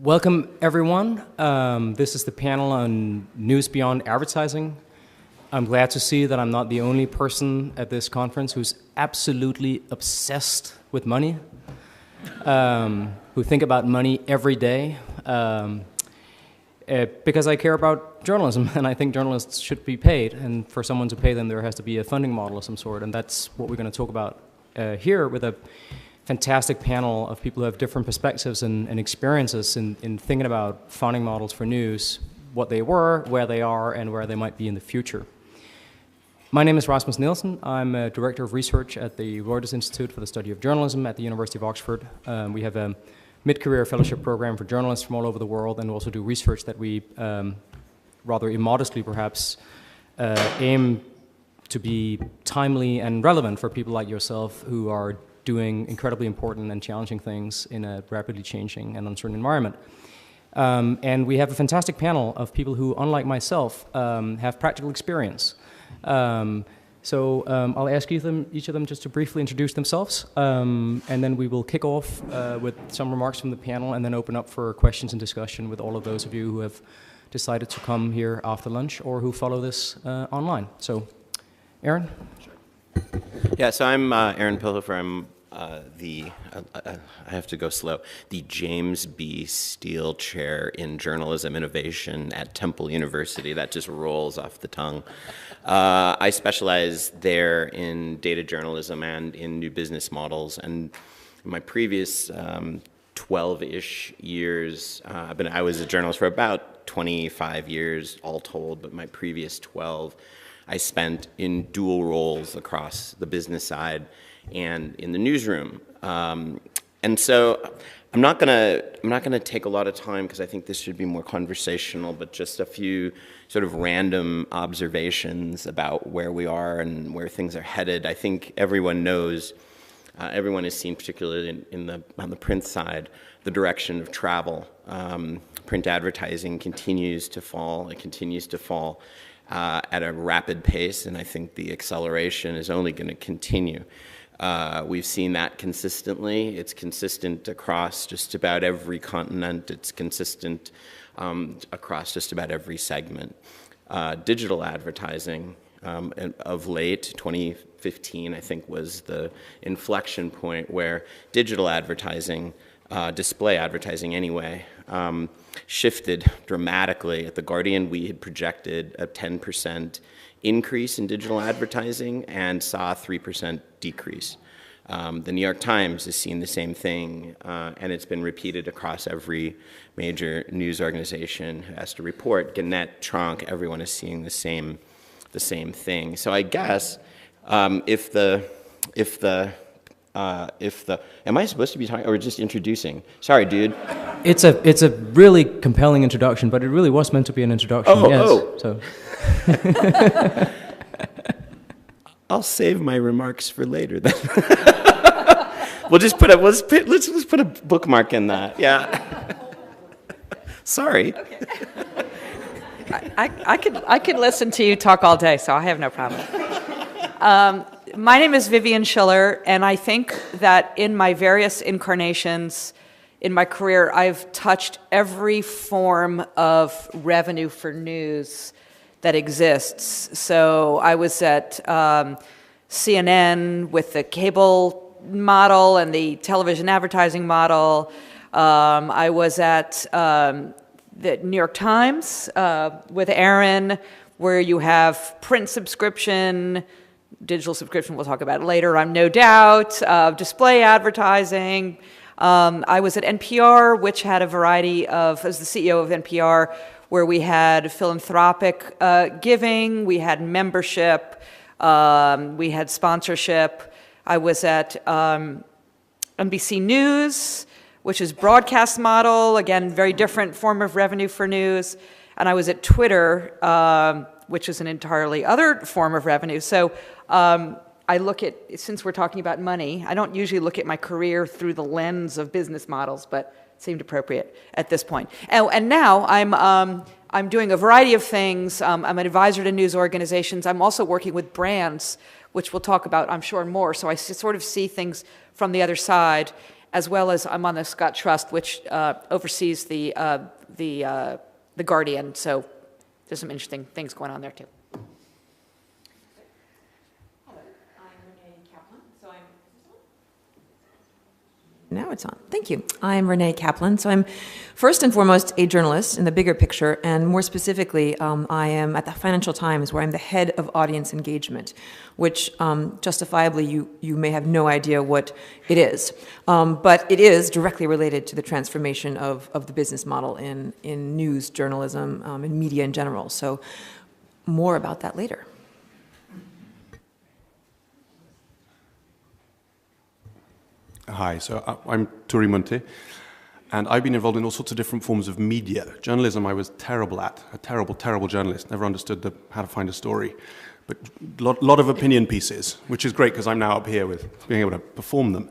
Welcome, everyone. This is the panel on news beyond advertising. I'm glad to see that I'm not the only person at this conference who's absolutely obsessed with money, who think about money every day, because I care about journalism, and I think journalists should be paid, and for someone to pay them, there has to be a funding model of some sort, and that's what we're going to talk about here with a fantastic panel of people who have different perspectives and experiences in thinking about funding models for news, what they were, where they are, and where they might be in the future. My name is Rasmus Nielsen. I'm a director of research at the Reuters Institute for the Study of Journalism at the University of Oxford. We have a mid-career fellowship program for journalists from all over the world, and we also do research that we, rather immodestly perhaps, aim to be timely and relevant for people like yourself who are doing incredibly important and challenging things in a rapidly changing and uncertain environment. And we have a fantastic panel of people who, unlike myself, have practical experience. So I'll ask each of them just to briefly introduce themselves, and then we will kick off with some remarks from the panel and then open up for questions and discussion with all of those of you who have decided to come here after lunch or who follow this online. So, Aaron? Yeah, so I'm Aaron Pilhofer. I'm I have to go slow, the James B. Steele Chair in Journalism Innovation at Temple University. That just rolls off the tongue. I specialize there in data journalism and in new business models. And in my previous 12-ish years, I was a journalist for about 25 years, all told, but my previous 12 I spent in dual roles across the business side and in the newsroom. And so I'm not gonna take a lot of time because I think this should be more conversational, but just a few sort of random observations about where we are and where things are headed. I think everyone knows, everyone has seen, particularly on the print side, the direction of travel. Print advertising continues to fall. It continues to fall at a rapid pace, and I think the acceleration is only going to continue. We've seen that consistently. It's consistent across just about every continent. It's consistent across just about every segment. Digital advertising, of late, 2015, I think, was the inflection point where digital advertising, display advertising anyway, shifted dramatically. At The Guardian, we had projected a 10% increase in digital advertising and saw a 3% decrease. The New York Times has seen the same thing, and it's been repeated across every major news organization who has to report. Gannett, Tronc, everyone is seeing the same thing. So I guess am I supposed to be talking or just introducing? Sorry, dude. It's a really compelling introduction, but it really was meant to be an introduction. So. I'll save my remarks for later then. let's put a bookmark in that. Yeah. Sorry. Okay. I could listen to you talk all day, so I have no problem. My name is Vivian Schiller, and I think that in my various incarnations in my career, I've touched every form of revenue for news that exists. So I was at CNN with the cable model and the television advertising model. I was at the New York Times with Aaron, where you have print subscription, digital subscription, we'll talk about it later, I'm no doubt, display advertising. I was at NPR, which had a variety of, as the CEO of NPR, where we had philanthropic giving, we had membership, we had sponsorship. I was at NBC News, which is broadcast model, again, very different form of revenue for news. And I was at Twitter, which is an entirely other form of revenue. So I look at, since we're talking about money, I don't usually look at my career through the lens of business models, but it seemed appropriate at this point. And now I'm doing a variety of things. I'm an advisor to news organizations. I'm also working with brands, which we'll talk about, I'm sure, more. So I sort of see things from the other side. as well as I'm on the Scott Trust, which oversees the Guardian. So there's some interesting things going on there too. Hello, I'm Renée Kaplan. Now it's on. Thank you. I'm Renée Kaplan. So I'm first and foremost a journalist in the bigger picture, and more specifically, I am at the Financial Times, where I'm the head of audience engagement, which justifiably you may have no idea what it is. But it is directly related to the transformation of the business model in news journalism and media in general. So more about that later. Hi, so I'm Turi Munthe, and I've been involved in all sorts of different forms of media. Journalism I was terrible at, a terrible journalist, never understood how to find a story. But a lot of opinion pieces, which is great because I'm now up here with being able to perform them.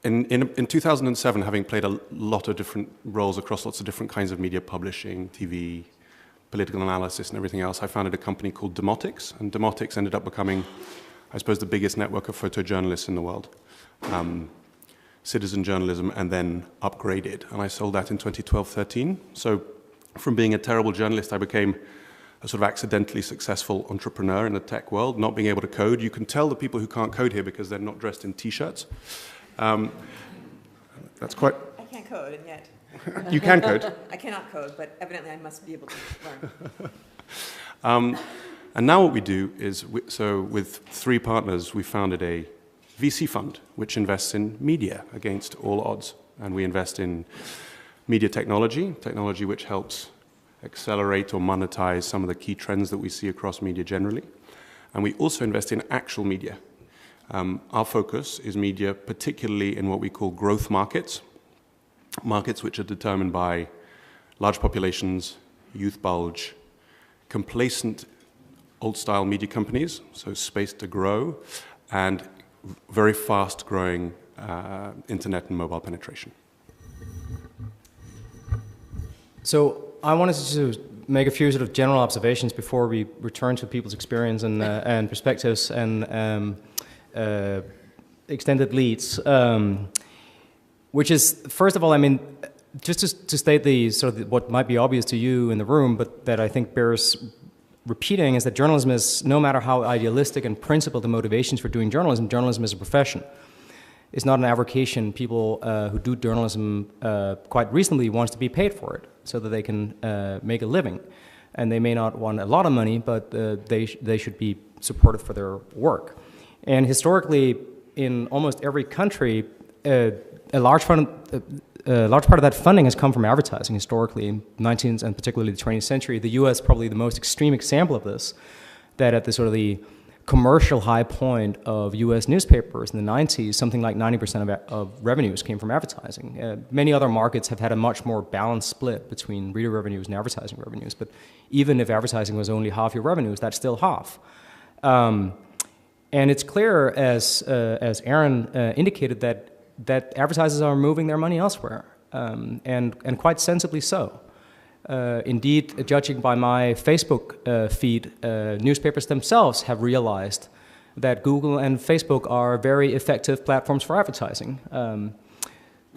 In 2007, having played a lot of different roles across lots of different kinds of media, publishing, TV, political analysis, and everything else, I founded a company called Demotics, and Demotics ended up becoming, I suppose, the biggest network of photojournalists in the world, citizen journalism, and then upgraded. And I sold that in 2012-13. So from being a terrible journalist, I became a sort of accidentally successful entrepreneur in the tech world, not being able to code. You can tell the people who can't code here because they're not dressed in T-shirts. That's quite... I can't code, and yet... You can code. I cannot code, but evidently I must be able to learn. And now what we do is, with 3 partners, we founded a VC fund, which invests in media against all odds. And we invest in media technology which helps accelerate or monetize some of the key trends that we see across media generally. And we also invest in actual media. Our focus is media, particularly in what we call growth markets which are determined by large populations, youth bulge, complacent old-style media companies, so space to grow, and very fast-growing internet and mobile penetration. So I wanted to make a few sort of general observations before we return to people's experience and perspectives and extended leads, which is, first of all, I mean, just to state the sort of what might be obvious to you in the room, but that I think bears repeating, is that journalism is, no matter how idealistic and principled the motivations for doing journalism, journalism is a profession. It's not an avocation. People who do journalism quite reasonably wants to be paid for it so that they can make a living. And they may not want a lot of money, but they should be supported for their work. And historically, in almost every country, a large part of that funding has come from advertising historically in 19th and particularly the 20th century. The US probably the most extreme example of this, that at the sort of the commercial high point of US newspapers in the 90s, something like 90% of revenues came from advertising. Many other markets have had a much more balanced split between reader revenues and advertising revenues, but even if advertising was only half your revenues, that's still half. And it's clear, as Aaron indicated, that advertisers are moving their money elsewhere, and quite sensibly so. Indeed, judging by my Facebook feed, newspapers themselves have realized that Google and Facebook are very effective platforms for advertising.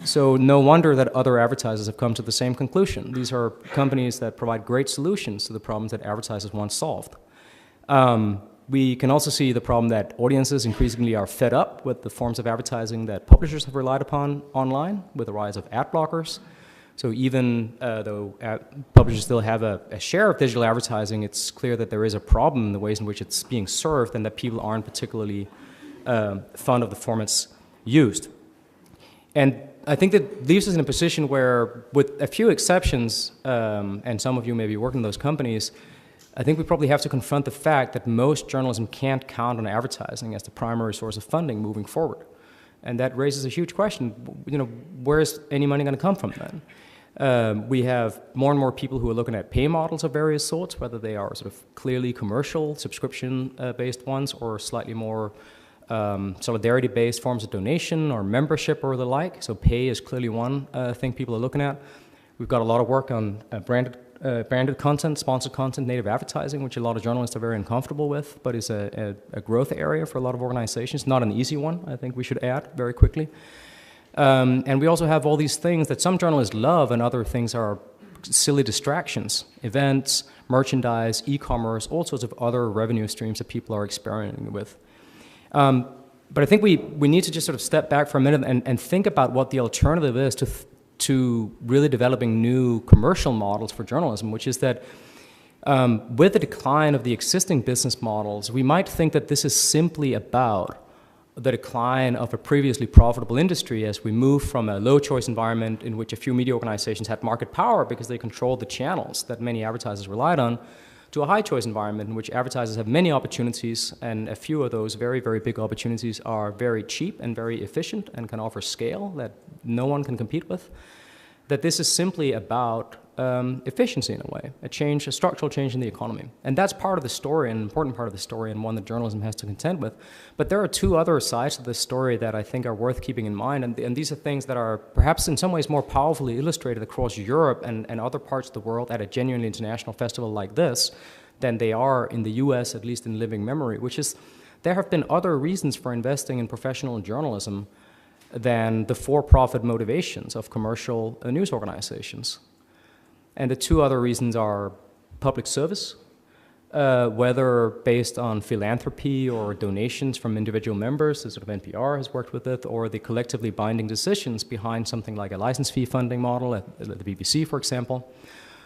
So no wonder that other advertisers have come to the same conclusion. These are companies that provide great solutions to the problems that advertisers want solved. We can also see the problem that audiences increasingly are fed up with the forms of advertising that publishers have relied upon online, with the rise of ad blockers. So even though publishers still have a share of digital advertising, it's clear that there is a problem in the ways in which it's being served and that people aren't particularly fond of the formats used. And I think that leaves us in a position where, with a few exceptions, and some of you may be working in those companies, I think we probably have to confront the fact that most journalism can't count on advertising as the primary source of funding moving forward. And that raises a huge question, you know, where is any money going to come from then? We have more and more people who are looking at pay models of various sorts, whether they are sort of clearly commercial, subscription-based ones, or slightly more solidarity-based forms of donation or membership or the like. So pay is clearly one thing people are looking at. We've got a lot of work on branded branded content, sponsored content, native advertising, which a lot of journalists are very uncomfortable with, but is a growth area for a lot of organizations. Not an easy one, I think we should add very quickly. And we also have all these things that some journalists love and other things are silly distractions, events, merchandise, e-commerce, all sorts of other revenue streams that people are experimenting with. But I think we need to just sort of step back for a minute and think about what the alternative is to really developing new commercial models for journalism, which is that with the decline of the existing business models, we might think that this is simply about the decline of a previously profitable industry as we move from a low-choice environment in which a few media organizations had market power because they controlled the channels that many advertisers relied on, to a high-choice environment in which advertisers have many opportunities, and a few of those very, very big opportunities are very cheap and very efficient and can offer scale that no one can compete with. That this is simply about efficiency in a way, a structural change in the economy. And that's part of the story, an important part of the story, and one that journalism has to contend with. But there are two other sides to this story that I think are worth keeping in mind, and these are things that are perhaps in some ways more powerfully illustrated across Europe and other parts of the world at a genuinely international festival like this than they are in the US, at least in living memory, which is there have been other reasons for investing in professional journalism than the for-profit motivations of commercial news organizations. And the two other reasons are public service, whether based on philanthropy or donations from individual members, as sort of NPR has worked with it, or the collectively binding decisions behind something like a license fee funding model at the BBC, for example.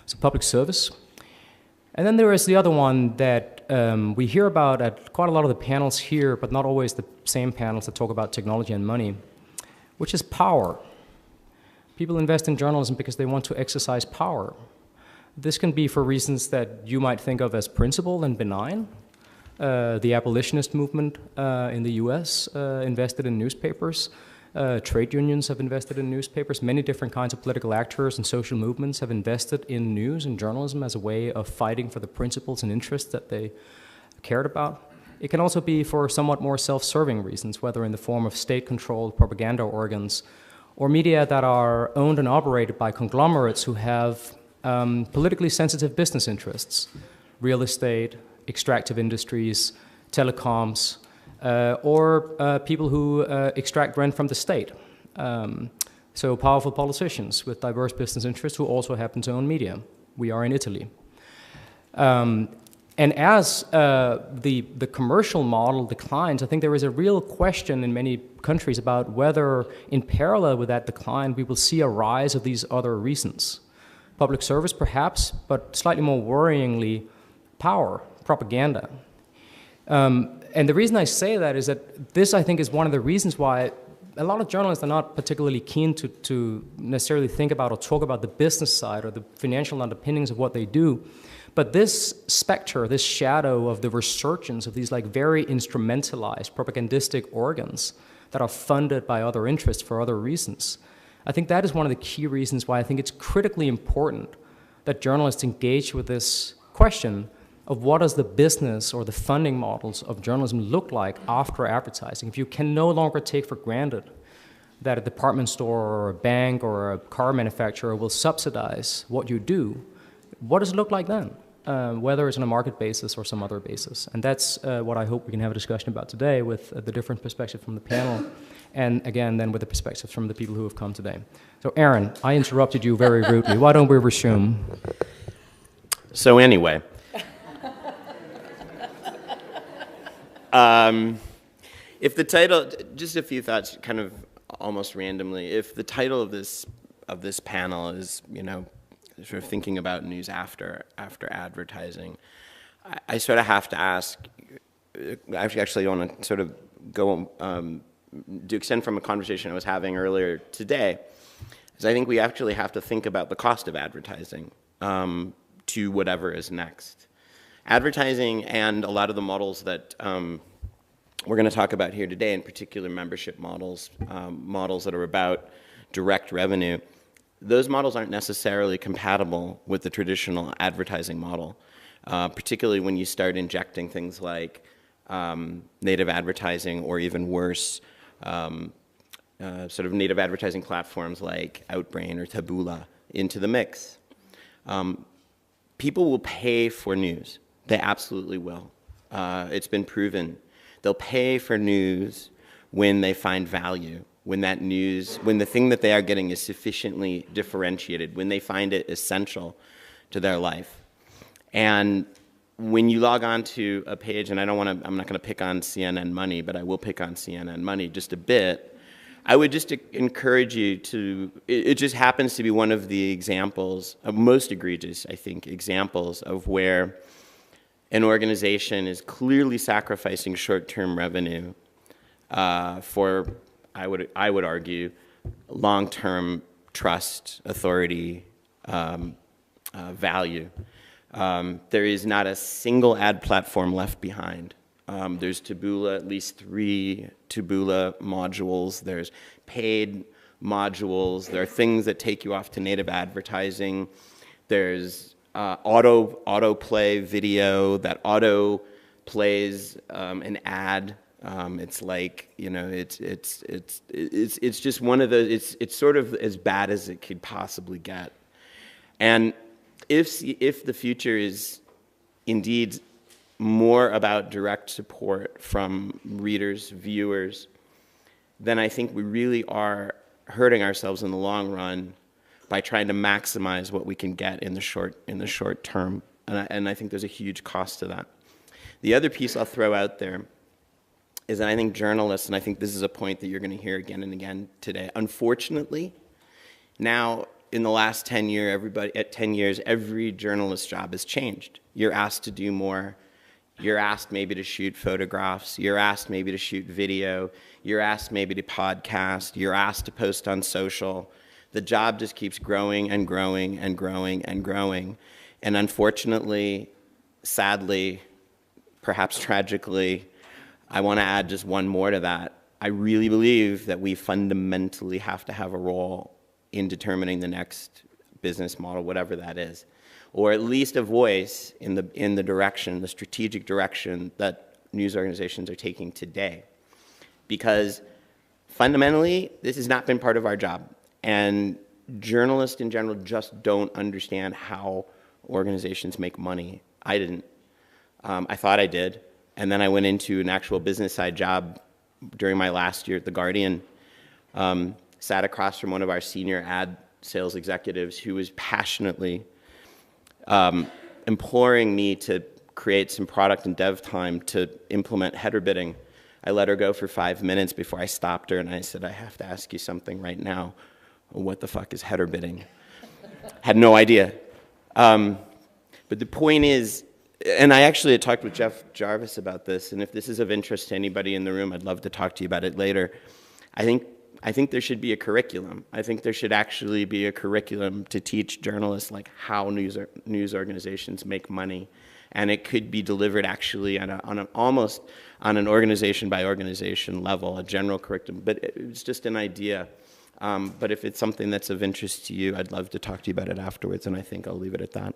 So public service. And then there is the other one that we hear about at quite a lot of the panels here, but not always the same panels that talk about technology and money, which is power. People invest in journalism because they want to exercise power. This can be for reasons that you might think of as principled and benign. The abolitionist movement in the US invested in newspapers. Trade unions have invested in newspapers. Many different kinds of political actors and social movements have invested in news and journalism as a way of fighting for the principles and interests that they cared about. It can also be for somewhat more self-serving reasons, whether in the form of state-controlled propaganda organs or media that are owned and operated by conglomerates who have politically sensitive business interests, real estate, extractive industries, telecoms, or people who extract rent from the state. So powerful politicians with diverse business interests who also happen to own media. We are in Italy. And as the commercial model declines, I think there is a real question in many countries about whether, in parallel with that decline, we will see a rise of these other reasons. Public service, perhaps, but slightly more worryingly, power, propaganda. And the reason I say that is that this, I think, is one of the reasons why a lot of journalists are not particularly keen to necessarily think about or talk about the business side or the financial underpinnings of what they do. But this specter, this shadow of the resurgence of these like very instrumentalized propagandistic organs that are funded by other interests for other reasons, I think that is one of the key reasons why I think it's critically important that journalists engage with this question of what does the business or the funding models of journalism look like after advertising. If you can no longer take for granted that a department store or a bank or a car manufacturer will subsidize what you do, what does it look like then? Whether it's on a market basis or some other basis. And that's what I hope we can have a discussion about today with the different perspectives from the panel, and again, then with the perspectives from the people who have come today. So Aaron, I interrupted you very rudely. Why don't we resume? So anyway, if the title, just a few thoughts kind of almost randomly, if the title of this panel is, you know, sort of thinking about news after advertising, I sort of have to ask, I actually want to sort of go, to extend from a conversation I was having earlier today, is I think we actually have to think about the cost of advertising to whatever is next. Advertising and a lot of the models that we're going to talk about here today, in particular membership models, models that are about direct revenue, those models aren't necessarily compatible with the traditional advertising model, particularly when you start injecting things like native advertising, or even worse, sort of native advertising platforms like Outbrain or Taboola into the mix. people will pay for news. They absolutely will. It's been proven. They'll pay for news when they find value, when the thing that they are getting is sufficiently differentiated, when they find it essential to their life. And when you log on to a page, and I'm not going to pick on CNN Money, but I will pick on CNN Money just a bit, I would just encourage you to, it just happens to be one of the examples, most egregious, I think, examples of where an organization is clearly sacrificing short-term revenue for, I would argue, long-term trust, authority, value. There is not a single ad platform left behind. There's Taboola, at least 3 Taboola modules. There's paid modules. There are things that take you off to native advertising. There's autoplay video that auto plays an ad. It's like, you know, it's just one of the, it's sort of as bad as it could possibly get. And if the future is indeed more about direct support from readers, viewers, then I think we really are hurting ourselves in the long run by trying to maximize what we can get in the short term. And I think there's a huge cost to that. The other piece I'll throw out there is that I think journalists, and I think this is a point that you're going to hear again and again today, unfortunately, now in the last 10 years, every journalist's job has changed. You're asked to do more. You're asked maybe to shoot photographs. You're asked maybe to shoot video. You're asked maybe to podcast. You're asked to post on social. The job just keeps growing and growing and growing and growing. And unfortunately, sadly, perhaps tragically, I want to add just one more to that. I really believe that we fundamentally have to have a role in determining the next business model, whatever that is, or at least a voice in the direction, the strategic direction that news organizations are taking today. Because fundamentally, this has not been part of our job. And journalists in general just don't understand how organizations make money. I didn't. I thought I did. And then I went into an actual business side job during my last year at The Guardian. Sat across from one of our senior ad sales executives who was passionately imploring me to create some product and dev time to implement header bidding. I let her go for 5 minutes before I stopped her and I said, I have to ask you something right now. What the fuck is header bidding? Had no idea. But the point is, and I actually had talked with Jeff Jarvis about this, and if this is of interest to anybody in the room, I'd love to talk to you about it later. I think there should be a curriculum. I think there should actually be a curriculum to teach journalists like how news organizations make money, and it could be delivered actually almost on an organization by organization level, a general curriculum. But it's just an idea. But if it's something that's of interest to you, I'd love to talk to you about it afterwards, and I think I'll leave it at that.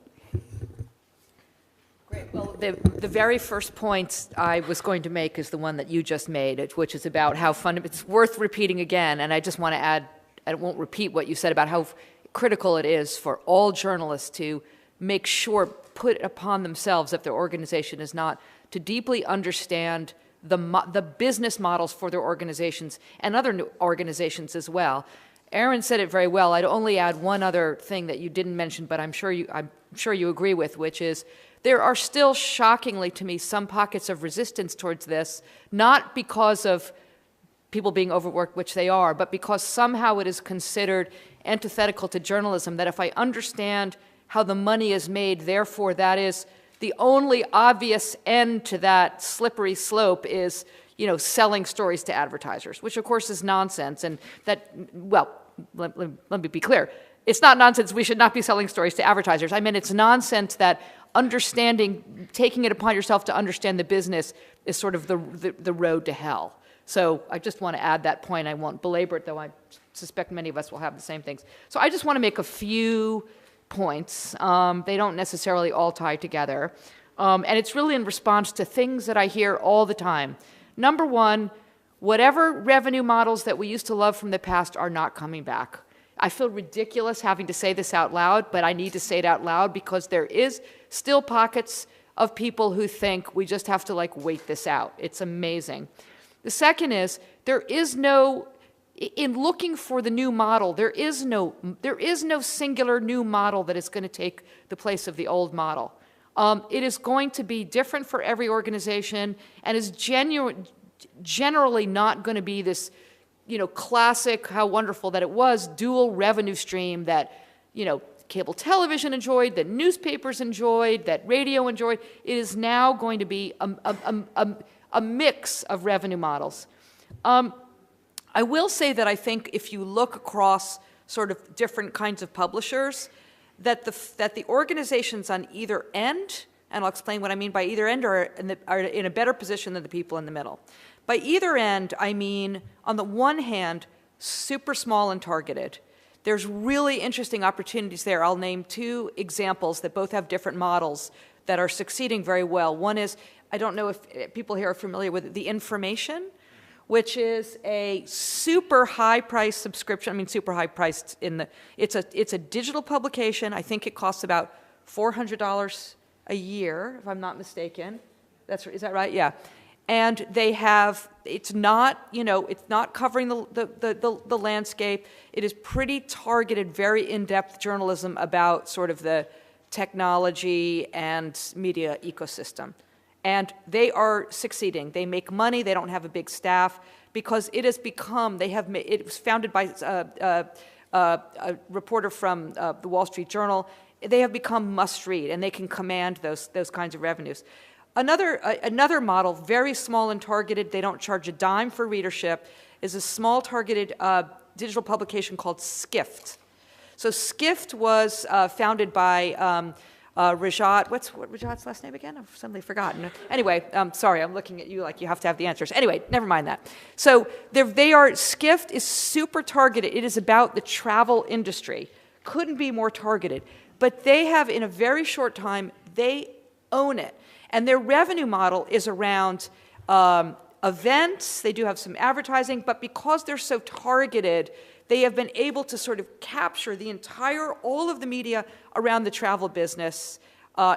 Great. Well, the very first point I was going to make is the one that you just made, which is about how it's worth repeating again, and I just want to add, I won't repeat what you said about how critical it is for all journalists to make sure, put upon themselves, if their organization is not, to deeply understand the business models for their organizations and other organizations as well. Aaron said it very well. I'd only add one other thing that you didn't mention, but I'm sure you agree with, which is there are still, shockingly to me, some pockets of resistance towards this, not because of people being overworked, which they are, but because somehow it is considered antithetical to journalism, that if I understand how the money is made, therefore that is the only obvious end to that slippery slope is, you know, selling stories to advertisers, which of course is nonsense. And that, well, let me be clear. It's not nonsense. We should not be selling stories to advertisers. I mean, it's nonsense that understanding, taking it upon yourself to understand the business is sort of the road to hell. So I just want to add that point. I won't belabor it, though I suspect many of us will have the same things. So I just want to make a few points. They don't necessarily all tie together. And it's really in response to things that I hear all the time. Number one, whatever revenue models that we used to love from the past are not coming back. I feel ridiculous having to say this out loud, but I need to say it out loud because there is still pockets of people who think we just have to like wait this out. It's amazing. The second is in looking for the new model, there is no singular new model that is going to take the place of the old model. It is going to be different for every organization and is generally not going to be this, classic, how wonderful that it was, dual revenue stream that, cable television enjoyed, that newspapers enjoyed, that radio enjoyed. It is now going to be a mix of revenue models. I will say that I think if you look across sort of different kinds of publishers, that the organizations on either end, and I'll explain what I mean by either end, are in a better position than the people in the middle. By either end, I mean, on the one hand, super small and targeted. There's really interesting opportunities there. I'll name two examples that both have different models that are succeeding very well. One is, I don't know if people here are familiar with The Information, which is a super high-priced subscription. I mean, super high-priced it's a digital publication. I think it costs about $400 a year, if I'm not mistaken. Is that right? Yeah. And they have, it's not covering the landscape. It is pretty targeted, very in-depth journalism about sort of the technology and media ecosystem. And they are succeeding. They make money. They don't have a big staff because it has become, it was founded by a reporter from the Wall Street Journal. They have become must-read, and they can command those kinds of revenues. Another model, very small and targeted, they don't charge a dime for readership, is a small targeted digital publication called Skift. So Skift was founded by Rajat. What's Rajat's last name again? I've suddenly forgotten. Anyway, sorry, I'm looking at you like you have to have the answers. Anyway, never mind that. So Skift is super targeted. It is about the travel industry. Couldn't be more targeted. But they have, in a very short time, they own it. And their revenue model is around events. They do have some advertising, but because they're so targeted, they have been able to sort of capture all of the media around the travel business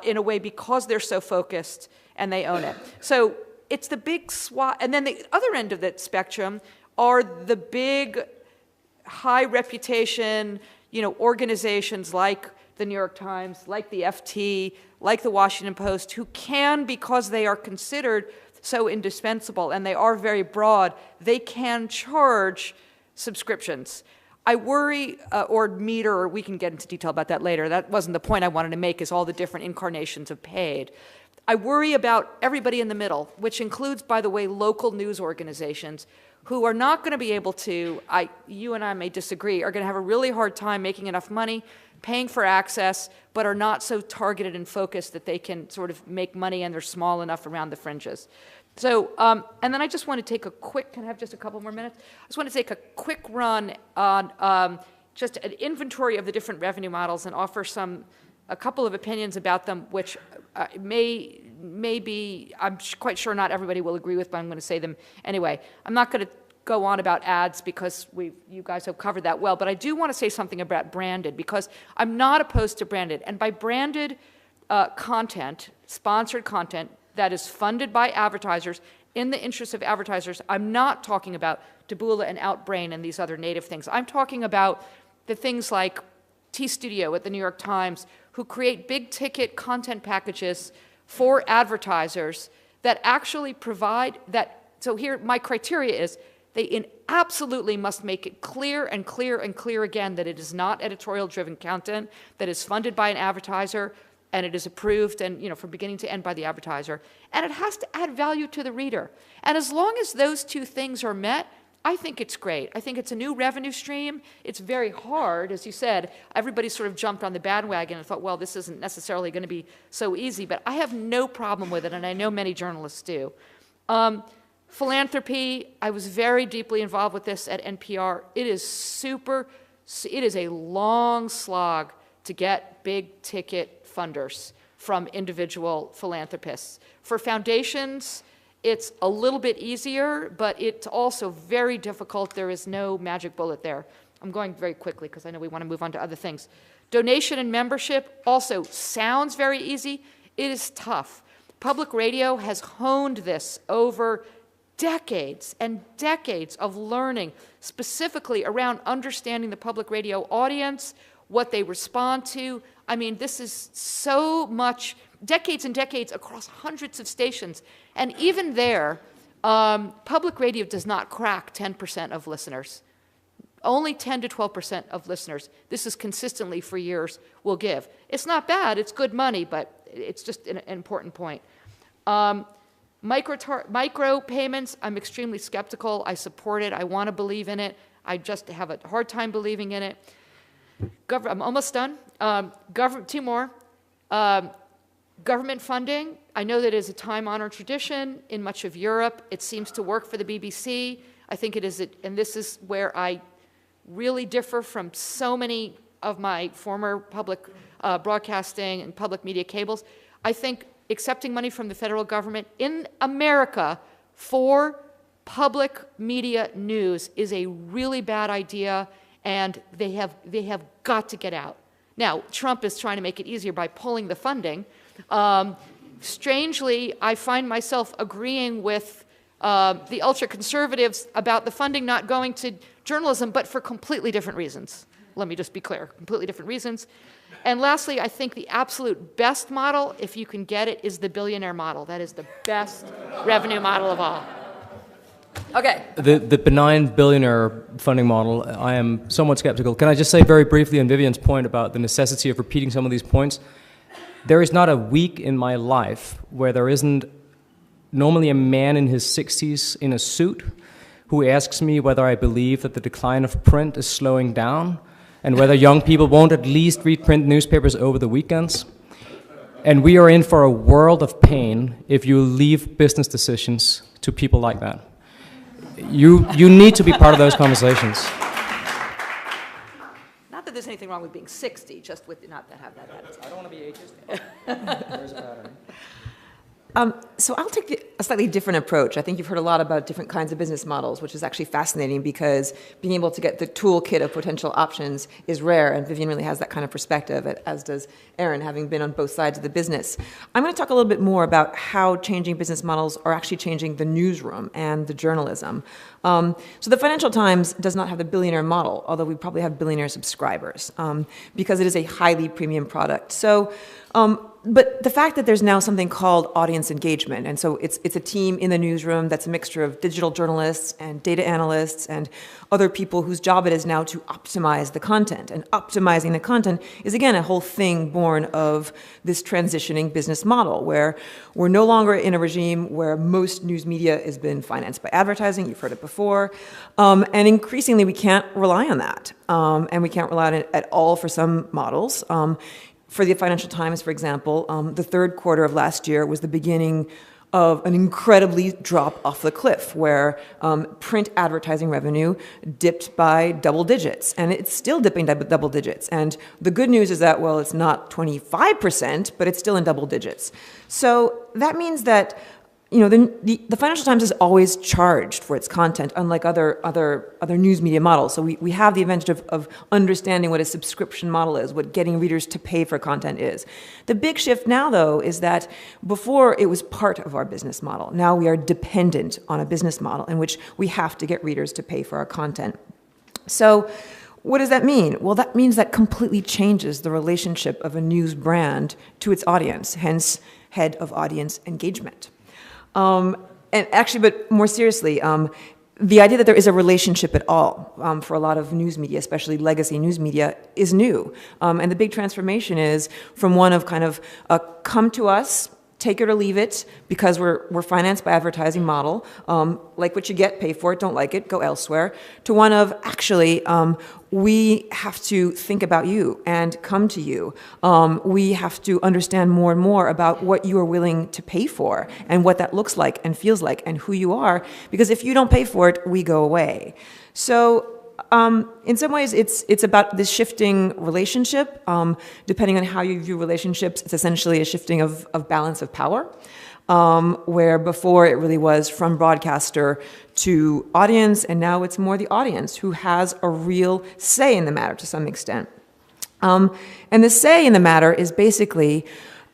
in a way because they're so focused and they own it. So it's the big swath. And then the other end of that spectrum are the big, high reputation, organizations like the New York Times, like the FT, like the Washington Post, who can, because they are considered so indispensable and they are very broad, they can charge subscriptions. I worry, or meter, or we can get into detail about that later. That wasn't the point I wanted to make, is all the different incarnations of paid. I worry about everybody in the middle, which includes, by the way, local news organizations who are not going to be able to, you and I may disagree, are going to have a really hard time making enough money, paying for access, but are not so targeted and focused that they can sort of make money and they're small enough around the fringes. So, and then I just want to take can I have just a couple more minutes? I just want to take a quick run on just an inventory of the different revenue models and offer a couple of opinions about them, which may be, I'm quite sure not everybody will agree with, but I'm going to say them anyway. I'm not going to go on about ads because you guys have covered that well, but I do want to say something about branded because I'm not opposed to branded. And by branded content, sponsored content that is funded by advertisers in the interest of advertisers, I'm not talking about Taboola and Outbrain and these other native things. I'm talking about the things like T-Studio at the New York Times, who create big-ticket content packages for advertisers that actually provide that. So here, my criteria is they absolutely must make it clear and clear and clear again that it is not editorial-driven content, that is funded by an advertiser, and it is approved and, from beginning to end by the advertiser. And it has to add value to the reader. And as long as those two things are met, I think it's great. I think it's a new revenue stream. It's very hard, as you said. Everybody sort of jumped on the bandwagon and thought, well, this isn't necessarily going to be so easy. But I have no problem with it, and I know many journalists do. Philanthropy, I was very deeply involved with this at NPR. It is a long slog to get big-ticket funders from individual philanthropists. For foundations, it's a little bit easier, but it's also very difficult. There is no magic bullet there. I'm going very quickly because I know we want to move on to other things. Donation and membership also sounds very easy. It is tough. Public radio has honed this over decades and decades of learning, specifically around understanding the public radio audience, what they respond to. I mean, this is so much, decades and decades across hundreds of stations. And even there, public radio does not crack 10% of listeners. Only 10 to 12% of listeners, this is consistently for years, will give. It's not bad, it's good money, but it's just an important point. Micro payments, I'm extremely skeptical. I support it. I want to believe in it. I just have a hard time believing in it. I'm almost done. Two more. Government funding. I know that is a time-honored tradition in much of Europe. It seems to work for the BBC. I think it is, and this is where I really differ from so many of my former public broadcasting and public media cables. I think accepting money from the federal government in America for public media news is a really bad idea, and they have got to get out. Now, Trump is trying to make it easier by pulling the funding. Strangely, I find myself agreeing with the ultra-conservatives about the funding not going to journalism, but for completely different reasons. Let me just be clear, completely different reasons. And lastly, I think the absolute best model, if you can get it, is the billionaire model. That is the best revenue model of all. Okay. The benign billionaire funding model, I am somewhat skeptical. Can I just say very briefly on Vivian's point about the necessity of repeating some of these points? There is not a week in my life where there isn't normally a man in his 60s in a suit who asks me whether I believe that the decline of print is slowing down and whether young people won't at least read print newspapers over the weekends. And we are in for a world of pain if you leave business decisions to people like that. You need to be part of those conversations. Not that there's anything wrong with being 60, just with not to have that attitude. I don't want to be ageist. There's a pattern. So I'll take a slightly different approach. I think you've heard a lot about different kinds of business models, which is actually fascinating because being able to get the toolkit of potential options is rare, and Vivian really has that kind of perspective, as does Aaron, having been on both sides of the business. I'm going to talk a little bit more about how changing business models are actually changing the newsroom and the journalism. So the Financial Times does not have the billionaire model, although we probably have billionaire subscribers, because it is a highly premium product. So, but the fact that there's now something called audience engagement, and so it's a team in the newsroom that's a mixture of digital journalists and data analysts and other people whose job it is now to optimize the content. And optimizing the content is, again, a whole thing born of this transitioning business model, where we're no longer in a regime where most news media has been financed by advertising. You've heard it before. And increasingly, we can't rely on that. And we can't rely on it at all for some models. For the Financial Times, for example, the third quarter of last year was the beginning of an incredibly drop off the cliff where print advertising revenue dipped by double digits. And it's still dipping by double digits. And the good news is that, well, it's not 25%, but it's still in double digits. So that means that the Financial Times is always charged for its content, unlike other news media models. So we have the advantage of understanding what a subscription model is, what getting readers to pay for content is. The big shift now, though, is that before it was part of our business model. Now we are dependent on a business model in which we have to get readers to pay for our content. So what does that mean? Well, that means that completely changes the relationship of a news brand to its audience, hence head of audience engagement. And actually, but more seriously, the idea that there is a relationship at all for a lot of news media, especially legacy news media, is new. And the big transformation is from one of kind of a come to us, take it or leave it, because we're financed by advertising model, like what you get, pay for it, don't like it, go elsewhere, to one of actually, we have to think about you and come to you. We have to understand more and more about what you are willing to pay for and what that looks like and feels like and who you are, because if you don't pay for it, we go away. So in some ways, it's about this shifting relationship. Depending on how you view relationships, it's essentially a shifting of balance of power, where before it really was from broadcaster to audience, and now it's more the audience who has a real say in the matter to some extent. And the say in the matter is basically,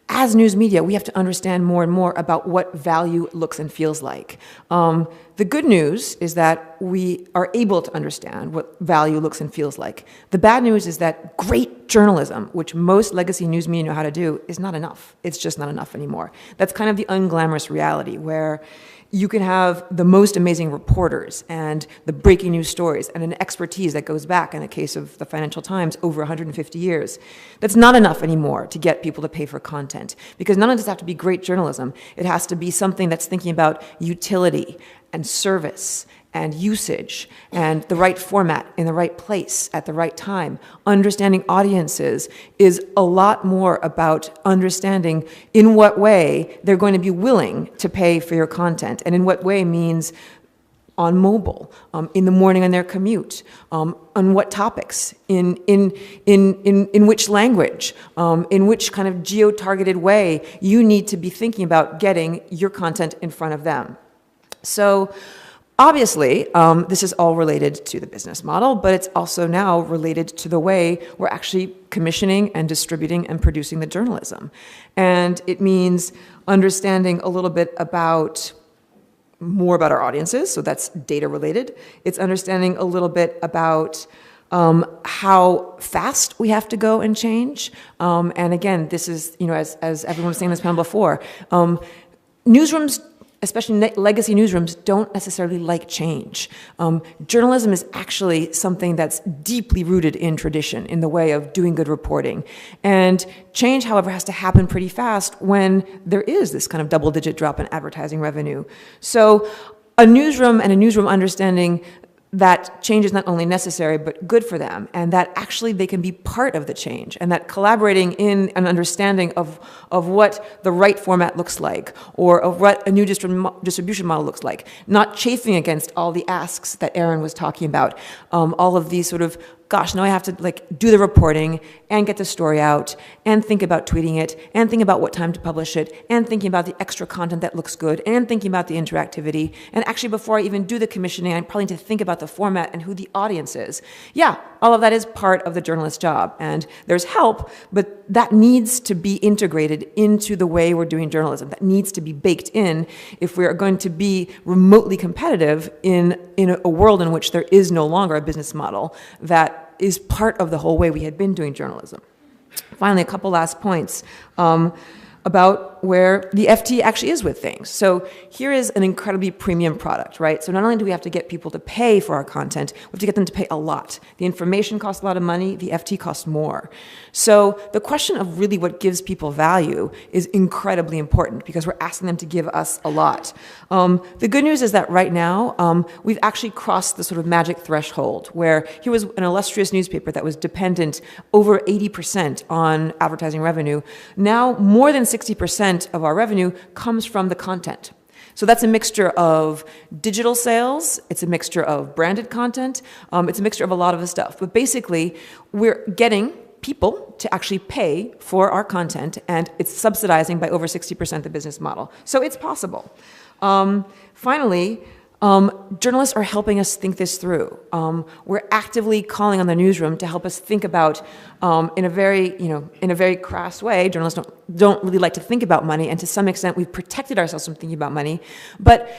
as news media, we have to understand more and more about what value looks and feels like. The good news is that we are able to understand what value looks and feels like. The bad news is that great journalism, which most legacy news media know how to do, is not enough. It's just not enough anymore. That's kind of the unglamorous reality, where you can have the most amazing reporters and the breaking news stories and an expertise that goes back, in the case of the Financial Times, over 150 years. That's not enough anymore to get people to pay for content, because none of this has to be great journalism. It has to be something that's thinking about utility and service and usage and the right format in the right place at the right time. Understanding audiences is a lot more about understanding in what way they're going to be willing to pay for your content, and in what way means on mobile, in the morning on their commute, on what topics, in which language, in which kind of geo-targeted way you need to be thinking about getting your content in front of them. So obviously, this is all related to the business model, but it's also now related to the way we're actually commissioning and distributing and producing the journalism. And it means understanding a little bit more about our audiences, so that's data related. It's understanding a little bit about how fast we have to go and change. And again, this is, as everyone was saying in this panel before, newsrooms, especially legacy newsrooms, don't necessarily like change. Journalism is actually something that's deeply rooted in tradition, in the way of doing good reporting. And change, however, has to happen pretty fast when there is this kind of double-digit drop in advertising revenue. So a newsroom and a newsroom understanding that change is not only necessary, but good for them, and that actually they can be part of the change, and that collaborating in an understanding of what the right format looks like, or of what a new distribution model looks like, not chafing against all the asks that Aaron was talking about, all of these sort of, gosh, now I have to do the reporting and get the story out and think about tweeting it and think about what time to publish it and thinking about the extra content that looks good and thinking about the interactivity. And actually, before I even do the commissioning, I probably need to think about the format and who the audience is. Yeah, all of that is part of the journalist's job, and there's help, but that needs to be integrated into the way we're doing journalism. That needs to be baked in if we are going to be remotely competitive in a world in which there is no longer a business model that is part of the whole way we had been doing journalism. Finally, a couple last points about where the FT actually is with things. So here is an incredibly premium product, right? So not only do we have to get people to pay for our content, we have to get them to pay a lot. The information costs a lot of money, the FT costs more. So the question of really what gives people value is incredibly important, because we're asking them to give us a lot. The good news is that right now, we've actually crossed the sort of magic threshold, where here was an illustrious newspaper that was dependent over 80% on advertising revenue. Now more than 60% of our revenue comes from the content. So that's a mixture of digital sales, it's a mixture of branded content, it's a mixture of a lot of the stuff. But basically, we're getting people to actually pay for our content, and it's subsidizing by over 60% the business model. So it's possible. Finally, journalists are helping us think this through. We're actively calling on the newsroom to help us think about, in a very crass way. Journalists don't really like to think about money, and to some extent, we've protected ourselves from thinking about money. But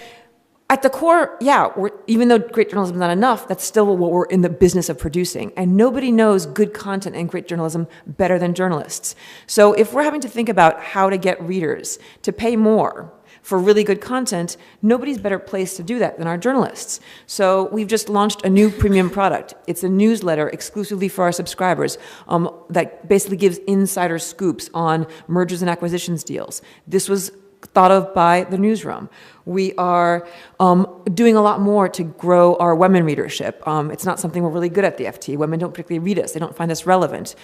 at the core, yeah, even though great journalism is not enough, that's still what we're in the business of producing. And nobody knows good content and great journalism better than journalists. So if we're having to think about how to get readers to pay more for really good content, nobody's better placed to do that than our journalists. So we've just launched a new premium product. It's a newsletter exclusively for our subscribers that basically gives insider scoops on mergers and acquisitions deals. This was thought of by the newsroom. We are doing a lot more to grow our women readership. It's not something we're really good at the FT. Women don't particularly read us. They don't find us relevant.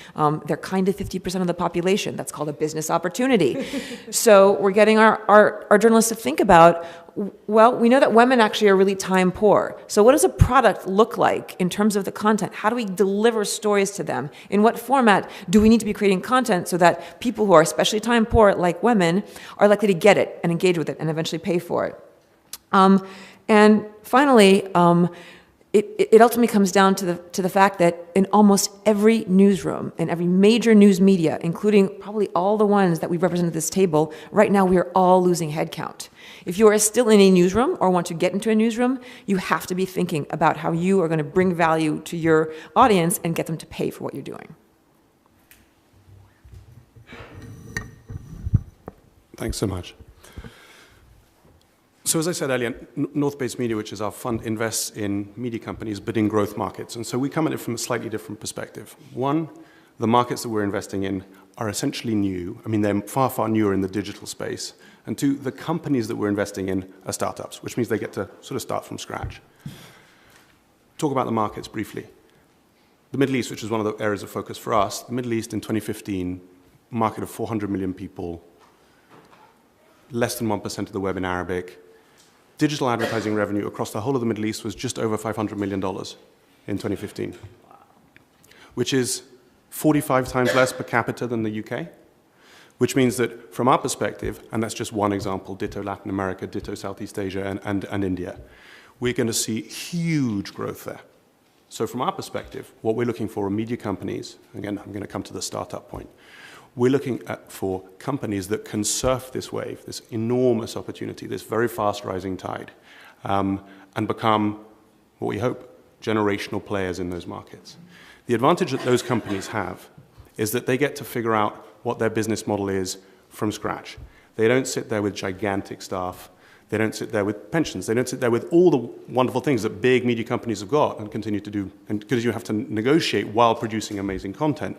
They're kind of 50% of the population. That's called a business opportunity. So we're getting our journalists to think about, well, we know that women actually are really time poor. So what does a product look like in terms of the content? How do we deliver stories to them? In what format do we need to be creating content so that people who are especially time poor, like women, are likely to get it and engage with it and eventually pay for it? And finally, it ultimately comes down to the fact that in almost every newsroom and every major news media, including probably all the ones that we represent at this table, right now we are all losing headcount. If you are still in a newsroom or want to get into a newsroom, you have to be thinking about how you are going to bring value to your audience and get them to pay for what you're doing. Thanks so much. So as I said earlier, North Base Media, which is our fund, invests in media companies, but in growth markets. And so we come at it from a slightly different perspective. One, the markets that we're investing in are essentially new. I mean, they're far, far newer in the digital space. And two, the companies that we're investing in are startups, which means they get to sort of start from scratch. Talk about the markets briefly. The Middle East, which is one of the areas of focus for us, the Middle East in 2015, market of 400 million people, less than 1% of the web in Arabic. Digital advertising revenue across the whole of the Middle East was just over $500 million in 2015, which is 45 times less per capita than the UK, which means that from our perspective, and that's just one example, ditto Latin America, ditto Southeast Asia and India, we're going to see huge growth there. So from our perspective, what we're looking for are media companies, again, I'm going to come to the startup point, we're looking for companies that can surf this wave, this enormous opportunity, this very fast rising tide, and become, what we hope, generational players in those markets. The advantage that those companies have is that they get to figure out what their business model is from scratch. They don't sit there with gigantic staff. They don't sit there with pensions. They don't sit there with all the wonderful things that big media companies have got and continue to do, and because you have to negotiate while producing amazing content.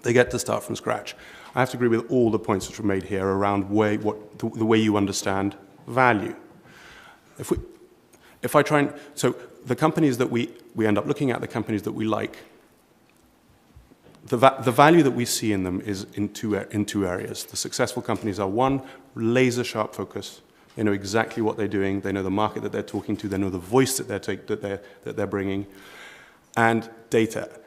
They get to start from scratch. I have to agree with all the points that were made here around the way you understand value. If I try and, so the companies that we end up looking at, the companies that we like, the value that we see in them is in two areas. The successful companies are, one, laser sharp focus. They know exactly what they're doing. They know the market that they're talking to. They know the voice that they're bringing, and data.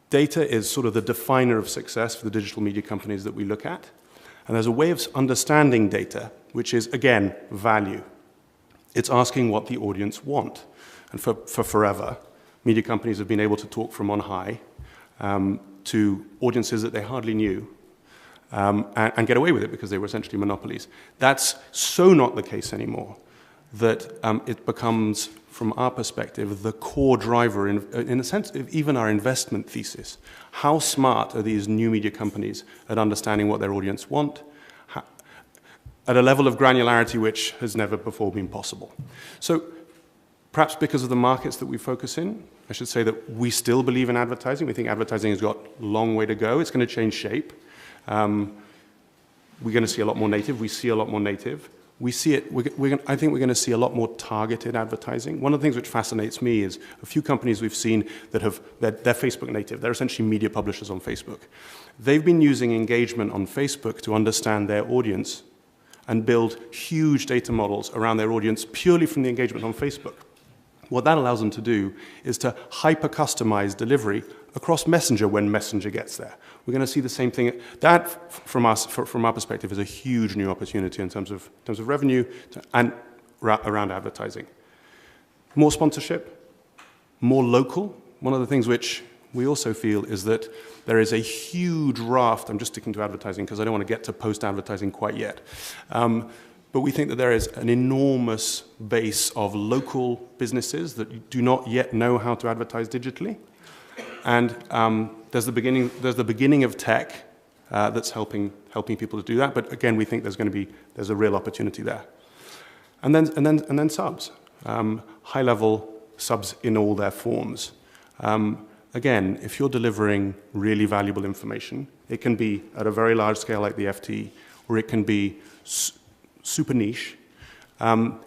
Data is sort of the definer of success for the digital media companies that we look at. And there's a way of understanding data, which is, again, value. It's asking what the audience want. And for forever, media companies have been able to talk from on high to audiences that they hardly knew and get away with it because they were essentially monopolies. That's so not the case anymore that it becomes, from our perspective, the core driver, in a sense, of even our investment thesis. How smart are these new media companies at understanding what their audience want at a level of granularity which has never before been possible? So perhaps because of the markets that we focus in, I should say that we still believe in advertising. We think advertising has got a long way to go. It's going to change shape. We're going to see a lot more native. We see a lot more native. We see it, I think we're going to see a lot more targeted advertising. One of the things which fascinates me is a few companies we've seen that they're Facebook native. They're essentially media publishers on Facebook. They've been using engagement on Facebook to understand their audience and build huge data models around their audience purely from the engagement on Facebook. What that allows them to do is to hyper-customize delivery across Messenger when Messenger gets there. We're going to see the same thing. That, from our perspective, is a huge new opportunity in terms of revenue and around advertising. More sponsorship, more local. One of the things which we also feel is that there is a huge raft. I'm just sticking to advertising because I don't want to get to post-advertising quite yet. But we think that there is an enormous base of local businesses that do not yet know how to advertise digitally. And there's the beginning of tech that's helping people to do that. But again, we think there's a real opportunity there. And then subs, high-level subs in all their forms. Again, if you're delivering really valuable information, it can be at a very large scale like the FT, or it can be super niche. To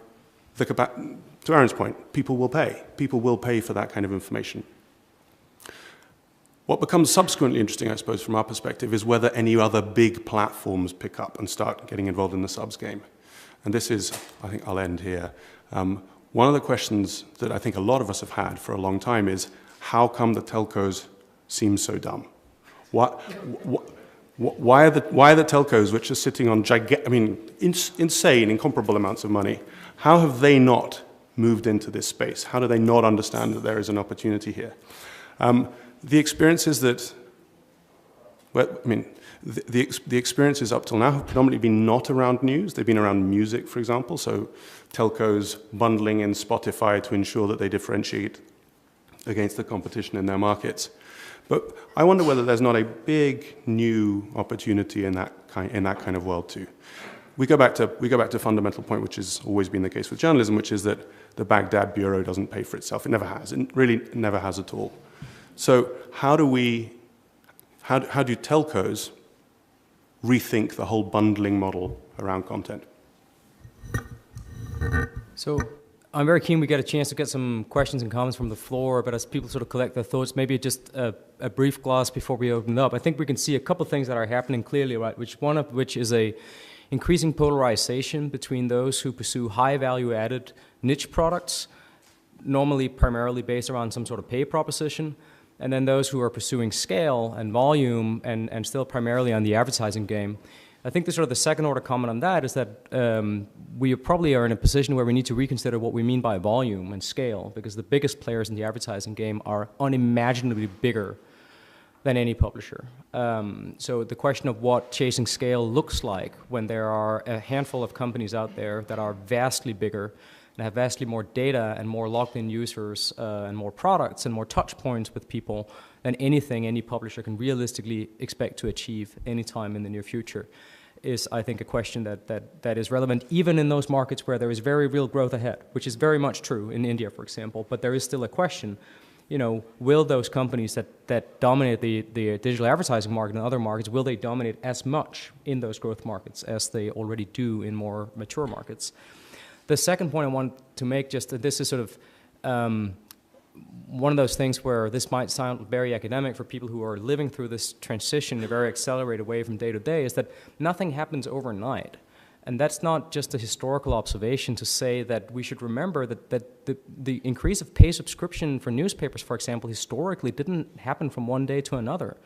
Aaron's point, people will pay. People will pay for that kind of information. What becomes subsequently interesting, I suppose, from our perspective, is whether any other big platforms pick up and start getting involved in the subs game. And this is, I think I'll end here. One of the questions that I think a lot of us have had for a long time is, how come the telcos seem so dumb? Why are the telcos, which are sitting on insane, incomparable amounts of money, how have they not moved into this space? How do they not understand that there is an opportunity here? The experiences that, well, I mean, the experiences up till now have predominantly been not around news. They've been around music, for example. So telcos bundling in Spotify to ensure that they differentiate against the competition in their markets. But I wonder whether there's not a big new opportunity in that kind of world too. We go back to fundamental point, which has always been the case with journalism, which is that the Baghdad Bureau doesn't pay for itself. It never has. It really never has at all. So how do telcos rethink the whole bundling model around content? So I'm very keen we get a chance to get some questions and comments from the floor, but as people sort of collect their thoughts, maybe just a brief gloss before we open it up. I think we can see a couple of things that are happening clearly, right? One of which is a increasing polarization between those who pursue high value-added niche products, normally primarily based around some sort of pay proposition, and then those who are pursuing scale and volume and still primarily on the advertising game. I think the sort of the second order comment on that is that we probably are in a position where we need to reconsider what we mean by volume and scale, because the biggest players in the advertising game are unimaginably bigger than any publisher. So the question of what chasing scale looks like when there are a handful of companies out there that are vastly bigger and have vastly more data and more logged-in users and more products and more touch points with people than anything any publisher can realistically expect to achieve anytime in the near future is, I think, a question that is relevant even in those markets where there is very real growth ahead, which is very much true in India, for example. But there is still a question, will those companies that dominate the digital advertising market and other markets, will they dominate as much in those growth markets as they already do in more mature markets? The second point I want to make, just that this is sort of one of those things where this might sound very academic for people who are living through this transition in a very accelerated way from day to day, is that nothing happens overnight. And that's not just a historical observation to say that we should remember that the increase of pay subscription for newspapers, for example, historically didn't happen from one day to another.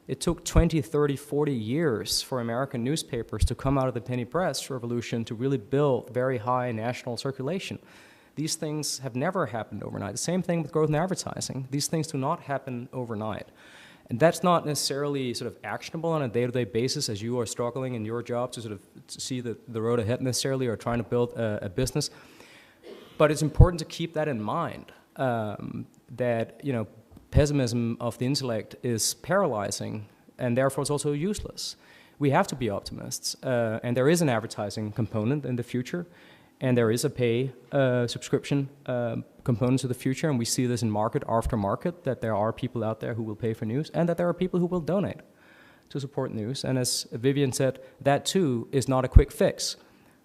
It took 20, 30, 40 years for American newspapers to come out of the penny press revolution to really build very high national circulation. These things have never happened overnight. The same thing with growth in advertising. These things do not happen overnight. And that's not necessarily sort of actionable on a day-to-day basis as you are struggling in your job to sort of see the road ahead necessarily or trying to build a business. But it's important to keep that in mind, that, pessimism of the intellect is paralyzing, and therefore it's also useless. We have to be optimists, and there is an advertising component in the future, and there is a pay subscription component to the future, and we see this in market after market, that there are people out there who will pay for news, and that there are people who will donate to support news. And as Vivian said, that too is not a quick fix,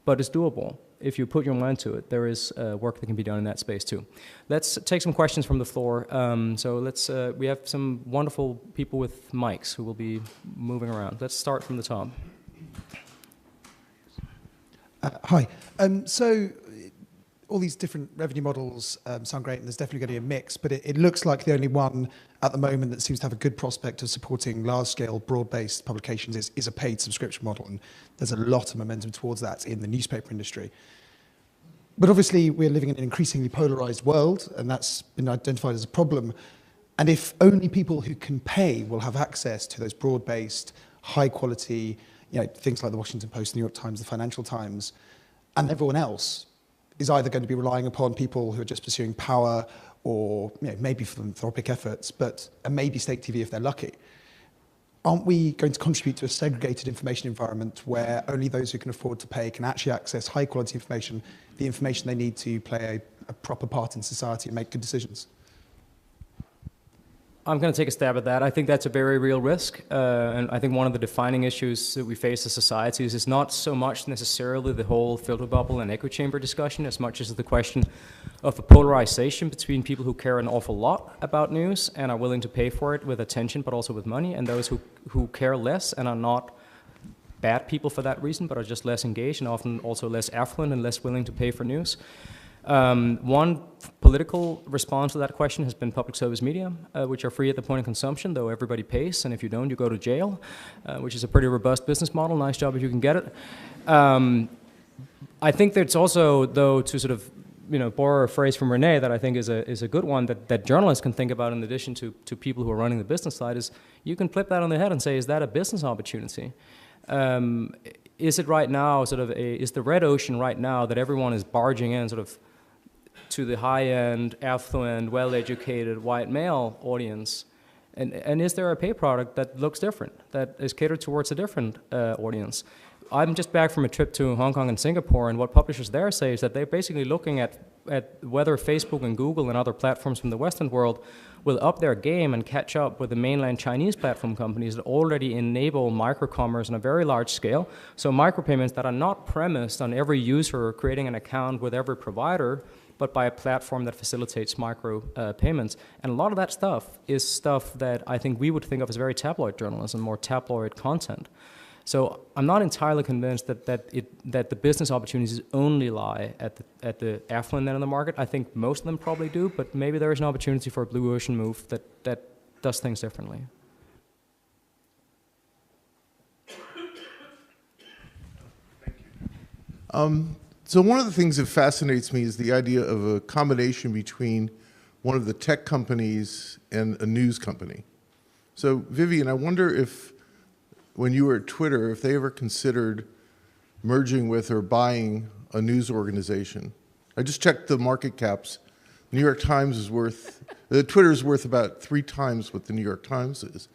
but it's doable. If you put your mind to it, there is work that can be done in that space too. Let's take some questions from the floor. We have some wonderful people with mics who will be moving around. Let's start from the top. Hi. So all these different revenue models sound great, and there's definitely going to be a mix, but it looks like the only one at the moment that seems to have a good prospect of supporting large-scale, broad-based publications is a paid subscription model, and there's a lot of momentum towards that in the newspaper industry. But obviously, we're living in an increasingly polarized world, and that's been identified as a problem. And if only people who can pay will have access to those broad-based, high-quality, things like the Washington Post, the New York Times, the Financial Times, and everyone else is either going to be relying upon people who are just pursuing power or maybe philanthropic efforts, and maybe state TV if they're lucky. Aren't we going to contribute to a segregated information environment where only those who can afford to pay can actually access high-quality information, the information they need to play a proper part in society and make good decisions? I'm going to take a stab at that. I think that's a very real risk, and I think one of the defining issues that we face as societies is not so much necessarily the whole filter bubble and echo chamber discussion as much as the question of the polarization between people who care an awful lot about news and are willing to pay for it with attention but also with money, and those who care less and are not bad people for that reason but are just less engaged and often also less affluent and less willing to pay for news. One political response to that question has been public service media, which are free at the point of consumption, though everybody pays, and if you don't, you go to jail, which is a pretty robust business model. Nice job if you can get it. I think there's also, though, to sort of borrow a phrase from Renée that I think is a good one that journalists can think about in addition to people who are running the business side, is you can flip that on the head and say, is that a business opportunity? Is it right now is the red ocean right now that everyone is barging in sort of to the high-end, affluent, well-educated white male audience? And is there a pay product that looks different, that is catered towards a different audience? I'm just back from a trip to Hong Kong and Singapore, and what publishers there say is that they're basically looking at whether Facebook and Google and other platforms from the Western world will up their game and catch up with the mainland Chinese platform companies that already enable micro-commerce on a very large scale. So micropayments that are not premised on every user creating an account with every provider, but by a platform that facilitates micro payments. And a lot of that stuff is stuff that I think we would think of as very tabloid journalism, more tabloid content. So I'm not entirely convinced that the business opportunities only lie at the affluent end of the market. I think most of them probably do, but maybe there is an opportunity for a blue ocean move that does things differently. So one of the things that fascinates me is the idea of a combination between one of the tech companies and a news company. So Vivian, I wonder if, when you were at Twitter, if they ever considered merging with or buying a news organization. I just checked the market caps. New York Times is worth, Twitter is worth about 3 times what the New York Times is.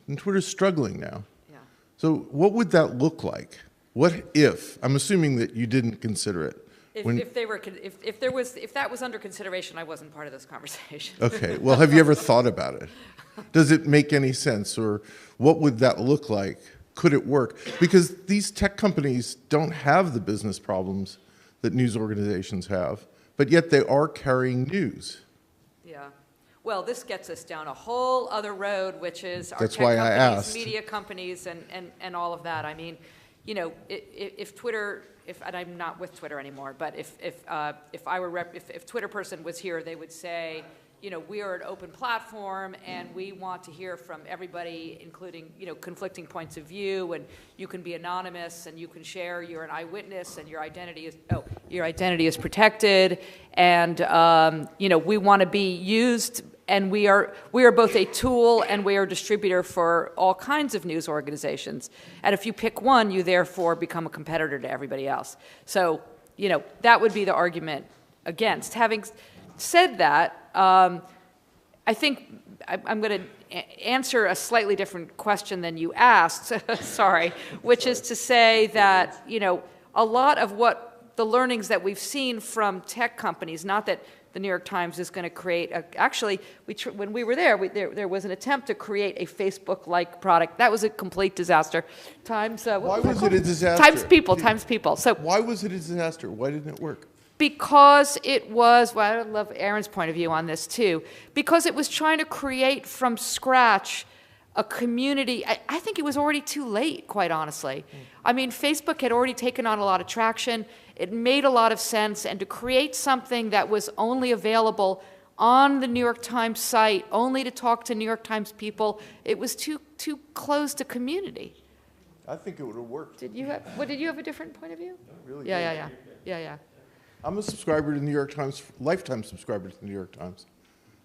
And Twitter's struggling now. Yeah. So what would that look like? What if, I'm assuming that you didn't consider it. If that was under consideration, I wasn't part of this conversation. Okay, well, have you ever thought about it? Does it make any sense, or what would that look like? Could it work? Because these tech companies don't have the business problems that news organizations have, but yet they are carrying news. Yeah. Well, this gets us down a whole other road, which is our That's tech why I companies, asked. media companies, and all of that. I mean, you know, if Twitter, and I'm not with Twitter anymore, but if Twitter person was here, they would say, you know, we are an open platform and we want to hear from everybody, including, you know, conflicting points of view, and you can be anonymous and you can share, you're an eyewitness and your identity is protected, and you know, we want to be used, and we are both a tool and we are a distributor for all kinds of news organizations. And if you pick one, you therefore become a competitor to everybody else. So, you know, that would be the argument against. Having said that, I think I'm going to answer a slightly different question than you asked, sorry, which is to say that, you know, a lot of what the learnings that we've seen from tech companies, not that the New York Times is going to create actually, when we were there was an attempt to create a Facebook-like product. That was a complete disaster. Times, why was it a disaster? Times People. So why was it a disaster? Why didn't it work? Because it was, well, I love Aaron's point of view on this too, because it was trying to create from scratch a community. I think it was already too late, quite honestly. I mean, Facebook had already taken on a lot of traction. It made a lot of sense, and to create something that was only available on the New York Times site, only to talk to New York Times people, it was too close to community. I think it would have worked. Did you have a different point of view? Really? Yeah. I'm a subscriber to the New York Times, lifetime subscriber to the New York Times.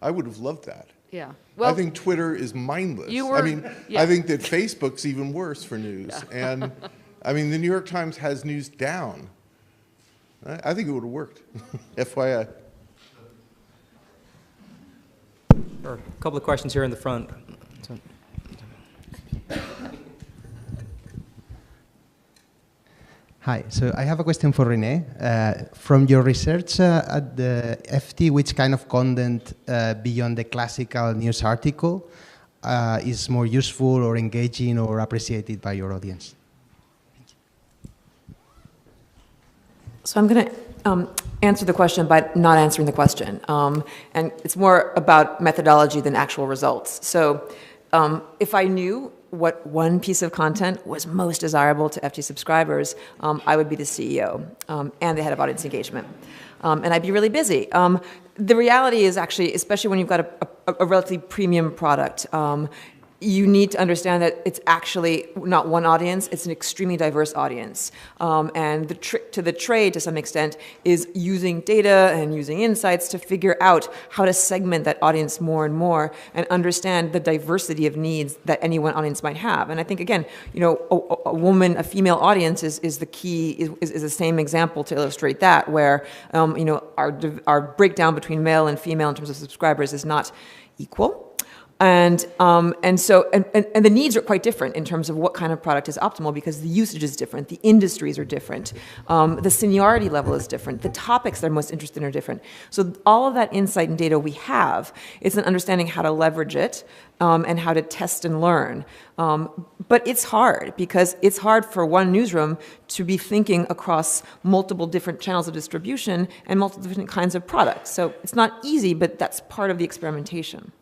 I would have loved that. Yeah. Well, I think Twitter is mindless. Yeah. I think that Facebook's even worse for news. Yeah. And I mean, the New York Times has news down. I think it would have worked, FYI. Sure. A couple of questions here in the front. Hi, so I have a question for Renée. From your research at the FT, which kind of content beyond the classical news article is more useful or engaging or appreciated by your audience? So I'm going to answer the question by not answering the question. And it's more about methodology than actual results. So if I knew what one piece of content was most desirable to FT subscribers, I would be the CEO and the head of audience engagement. And I'd be really busy. The reality is actually, especially when you've got a relatively premium product, you need to understand that it's actually not one audience, it's an extremely diverse audience. And the trick to the trade, to some extent, is using data and using insights to figure out how to segment that audience more and more and understand the diversity of needs that any one audience might have. And I think, again, a female audience is the key, is the same example to illustrate that, where, our breakdown between male and female in terms of subscribers is not equal. And the needs are quite different in terms of what kind of product is optimal, because the usage is different, the industries are different, the seniority level is different, the topics they're most interested in are different. So all of that insight and data we have is an understanding how to leverage it and how to test and learn. But it's hard, because it's hard for one newsroom to be thinking across multiple different channels of distribution and multiple different kinds of products. So it's not easy, but that's part of the experimentation.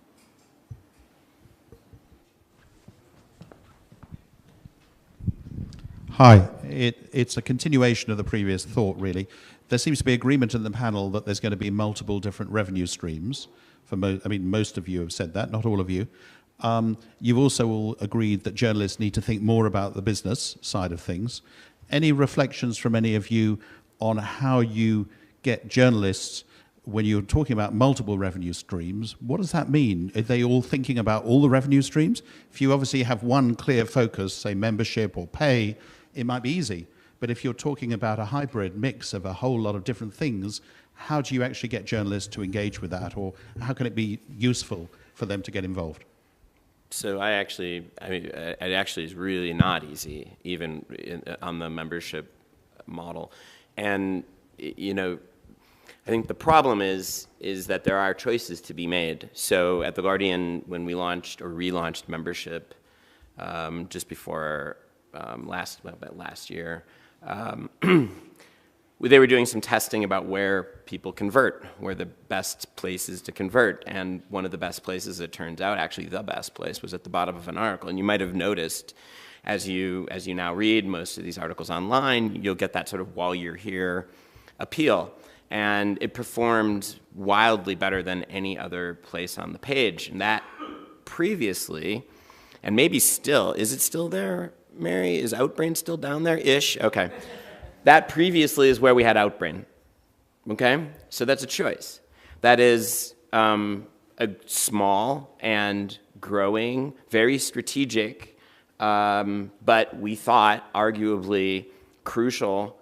Hi. It's a continuation of the previous thought, really. There seems to be agreement in the panel that there's going to be multiple different revenue streams. Most of you have said that, not all of you. You've also all agreed that journalists need to think more about the business side of things. Any reflections from any of you on how you get journalists, when you're talking about multiple revenue streams, what does that mean? Are they all thinking about all the revenue streams? If you obviously have one clear focus, say membership or pay, it might be easy. But if you're talking about a hybrid mix of a whole lot of different things, how do you actually get journalists to engage with that? Or how can it be useful for them to get involved? So it actually is really not easy, even on the membership model. And, I think the problem is that there are choices to be made. So at The Guardian, when we launched or relaunched membership just before last year, they were doing some testing about where people convert, where the best places to convert. And one of the best places, it turns out, actually the best place, was at the bottom of an article. And you might have noticed, as you now read most of these articles online, you'll get that sort of while you're here appeal. And it performed wildly better than any other place on the page. And that previously, and maybe still, is it still there, Mary? Is Outbrain still down there? Ish? Okay. That previously is where we had Outbrain. Okay? So that's a choice. That is a small and growing, very strategic, but we thought arguably crucial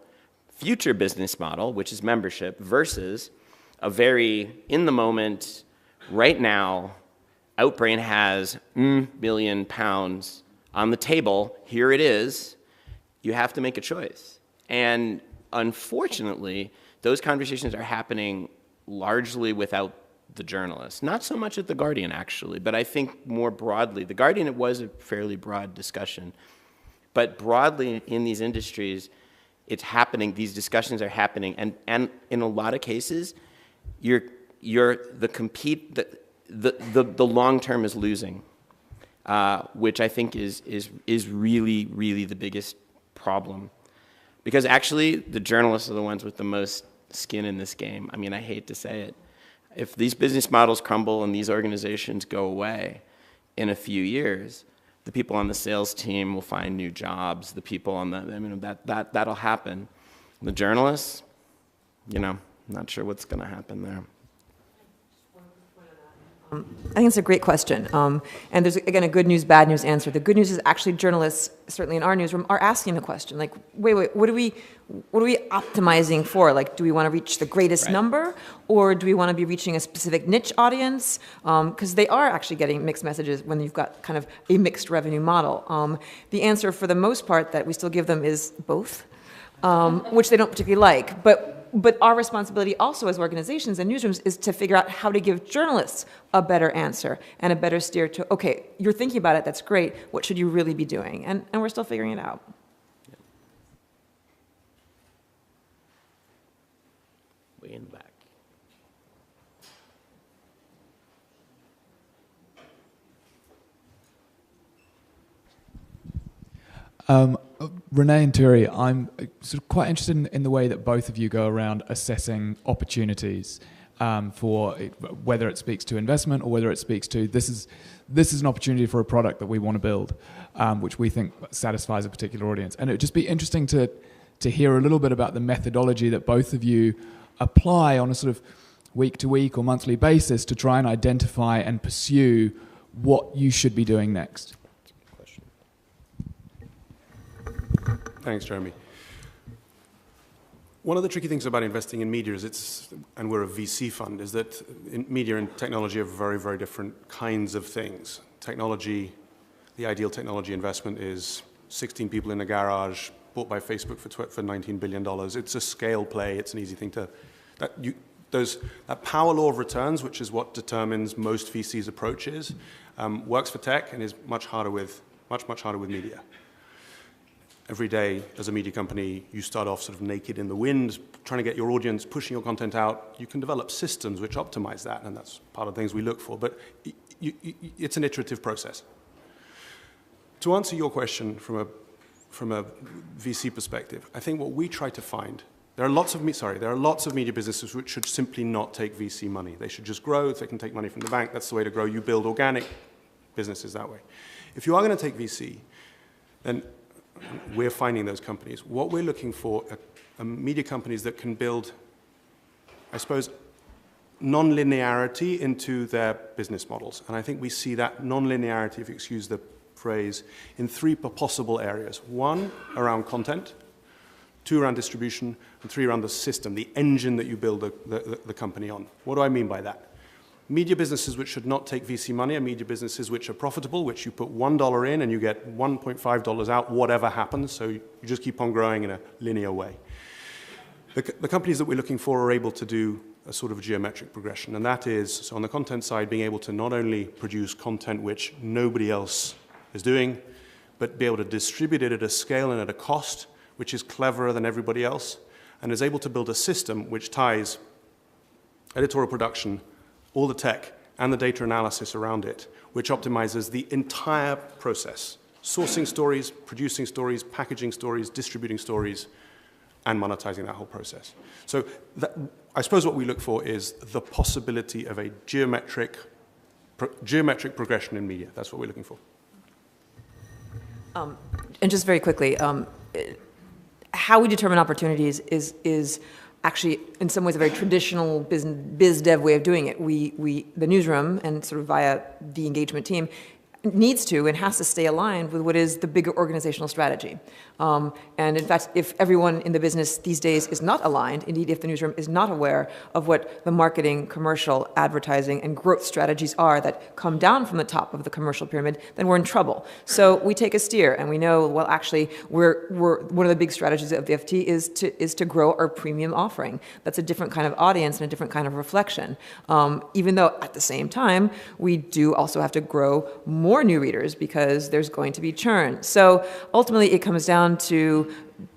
future business model, which is membership, versus a very in-the-moment, right now, Outbrain has £1 million on the table. Here it is. You have to make a choice. And unfortunately, those conversations are happening largely without the journalists. Not so much at The Guardian, actually, but I think more broadly. The Guardian, it was a fairly broad discussion. But broadly in these industries, it's happening, these discussions are happening, and in a lot of cases, the long term is losing, which I think is really, really the biggest problem. Because actually, the journalists are the ones with the most skin in this game. I mean, I hate to say it. If these business models crumble and these organizations go away in a few years, the people on the sales team will find new jobs. The people on that'll happen. The journalists, not sure what's going to happen there. I think it's a great question. And there's, again, a good news, bad news answer. The good news is actually journalists, certainly in our newsroom, are asking the question, like, wait, what are we optimizing for? Like, do we want to reach the greatest number, or do we want to be reaching a specific niche audience? Because they are actually getting mixed messages when you've got kind of a mixed revenue model. The answer, for the most part, that we still give them is both, which they don't particularly like. But our responsibility also as organizations and newsrooms is to figure out how to give journalists a better answer and a better steer to, okay, you're thinking about it, that's great, what should you really be doing? And we're still figuring it out. Way in the back. Renée and Turi, I'm sort of quite interested in the way that both of you go around assessing opportunities. for whether it speaks to investment or whether it speaks to this is an opportunity for a product that we want to build, which we think satisfies a particular audience. And it would just be interesting to hear a little bit about the methodology that both of you apply on a sort of week-to-week or monthly basis to try and identify and pursue what you should be doing next. Thanks, Jeremy. One of the tricky things about investing in media is and we're a VC fund, is that media and technology are very, very different kinds of things. Technology, the ideal technology investment is 16 people in a garage, bought by Facebook for $19 billion. It's a scale play. It's an easy thing to... That power law of returns, which is what determines most VCs' approaches, works for tech and is much harder with media. Every day, as a media company, you start off sort of naked in the wind, trying to get your audience, pushing your content out. You can develop systems which optimize that, and that's part of the things we look for. But it's an iterative process. To answer your question from a VC perspective, I think what we try to find, there are lots of media businesses which should simply not take VC money. They should just grow. If they can take money from the bank, that's the way to grow. You build organic businesses that way. If you are going to take VC, then we're finding those companies. What we're looking for are media companies that can build, I suppose, non-linearity into their business models. And I think we see that non-linearity, if you excuse the phrase, in three possible areas. One, around content. Two, around distribution. And three, around the system, the engine that you build the company on. What do I mean by that? Media businesses which should not take VC money are media businesses which are profitable, which you put $1 in and you get $1.5 out, whatever happens. So you just keep on growing in a linear way. The companies that we're looking for are able to do a sort of geometric progression. And that is, so on the content side, being able to not only produce content which nobody else is doing, but be able to distribute it at a scale and at a cost which is cleverer than everybody else, and is able to build a system which ties editorial production, all the tech, and the data analysis around it, which optimizes the entire process. Sourcing stories, producing stories, packaging stories, distributing stories, and monetizing that whole process. So I suppose what we look for is the possibility of a geometric progression in media. That's what we're looking for. And just very quickly, how we determine opportunities is actually, in some ways, a very traditional biz dev way of doing it. The newsroom, and sort of via the engagement team, needs to and has to stay aligned with what is the bigger organizational strategy. And in fact, if everyone in the business these days is not aligned, indeed if the newsroom is not aware of what the marketing, commercial, advertising, and growth strategies are that come down from the top of the commercial pyramid, then we're in trouble. So we take a steer and we know, well, actually, we're one of the big strategies of the FT is to grow our premium offering. That's a different kind of audience and a different kind of reflection. Even though at the same time, we do also have to grow more new readers because there's going to be churn. So ultimately, it comes down to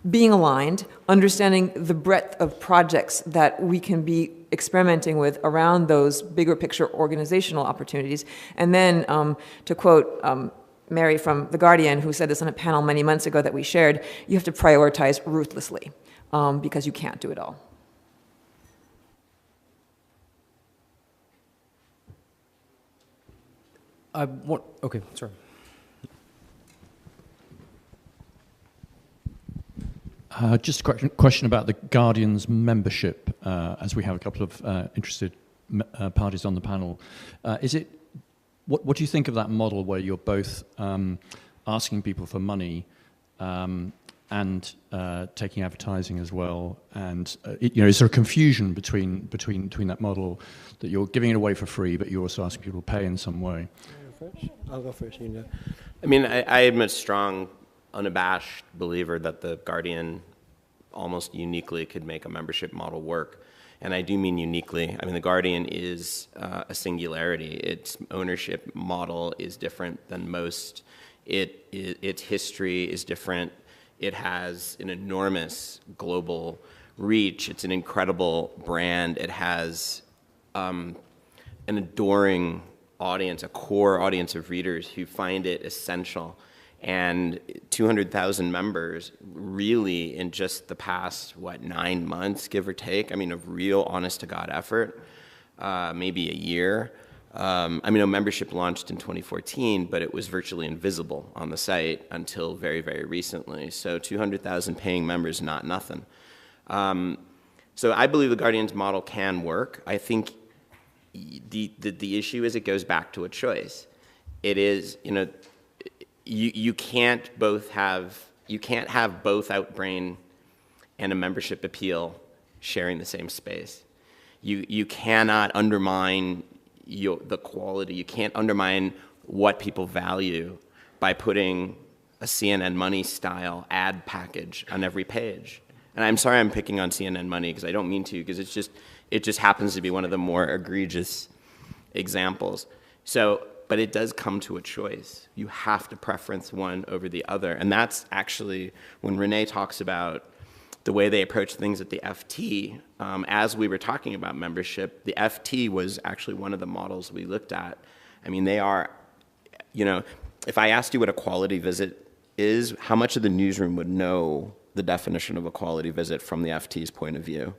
being aligned, understanding the breadth of projects that we can be experimenting with around those bigger picture organizational opportunities. And then, to quote Mary from The Guardian, who said this on a panel many months ago that we shared, you have to prioritize ruthlessly because you can't do it all. Okay, sorry. Just a question about the Guardian's membership, as we have a couple of interested parties on the panel. What do you think of that model where you're both asking people for money and taking advertising as well? And is there a confusion between that model that you're giving it away for free, but you're also asking people to pay in some way? I'll go first. You know. I mean, I am a strong, unabashed believer that the Guardian almost uniquely could make a membership model work. And I do mean uniquely. I mean, the Guardian is a singularity. Its ownership model is different than most. Its history is different. It has an enormous global reach. It's an incredible brand. It has an adoring audience, a core audience of readers who find it essential. And 200,000 members really in just the past, 9 months, give or take, I mean, of real honest-to-God effort. maybe a year. I mean, membership launched in 2014, but it was virtually invisible on the site until very, very recently. So 200,000 paying members, not nothing. So I believe the Guardian's model can work. I think the issue is it goes back to a choice. It is, you can't have both Outbrain and a membership appeal sharing the same space. You cannot undermine the quality. You can't undermine what people value by putting a CNN Money style ad package on every page. And I'm sorry I'm picking on CNN Money because I don't mean to, because it just happens to be one of the more egregious examples. So, but it does come to a choice. You have to preference one over the other. And that's actually when Renée talks about the way they approach things at the FT. As we were talking about membership, the FT was actually one of the models we looked at. I mean, they are, if I asked you what a quality visit is, how much of the newsroom would know the definition of a quality visit from the FT's point of view?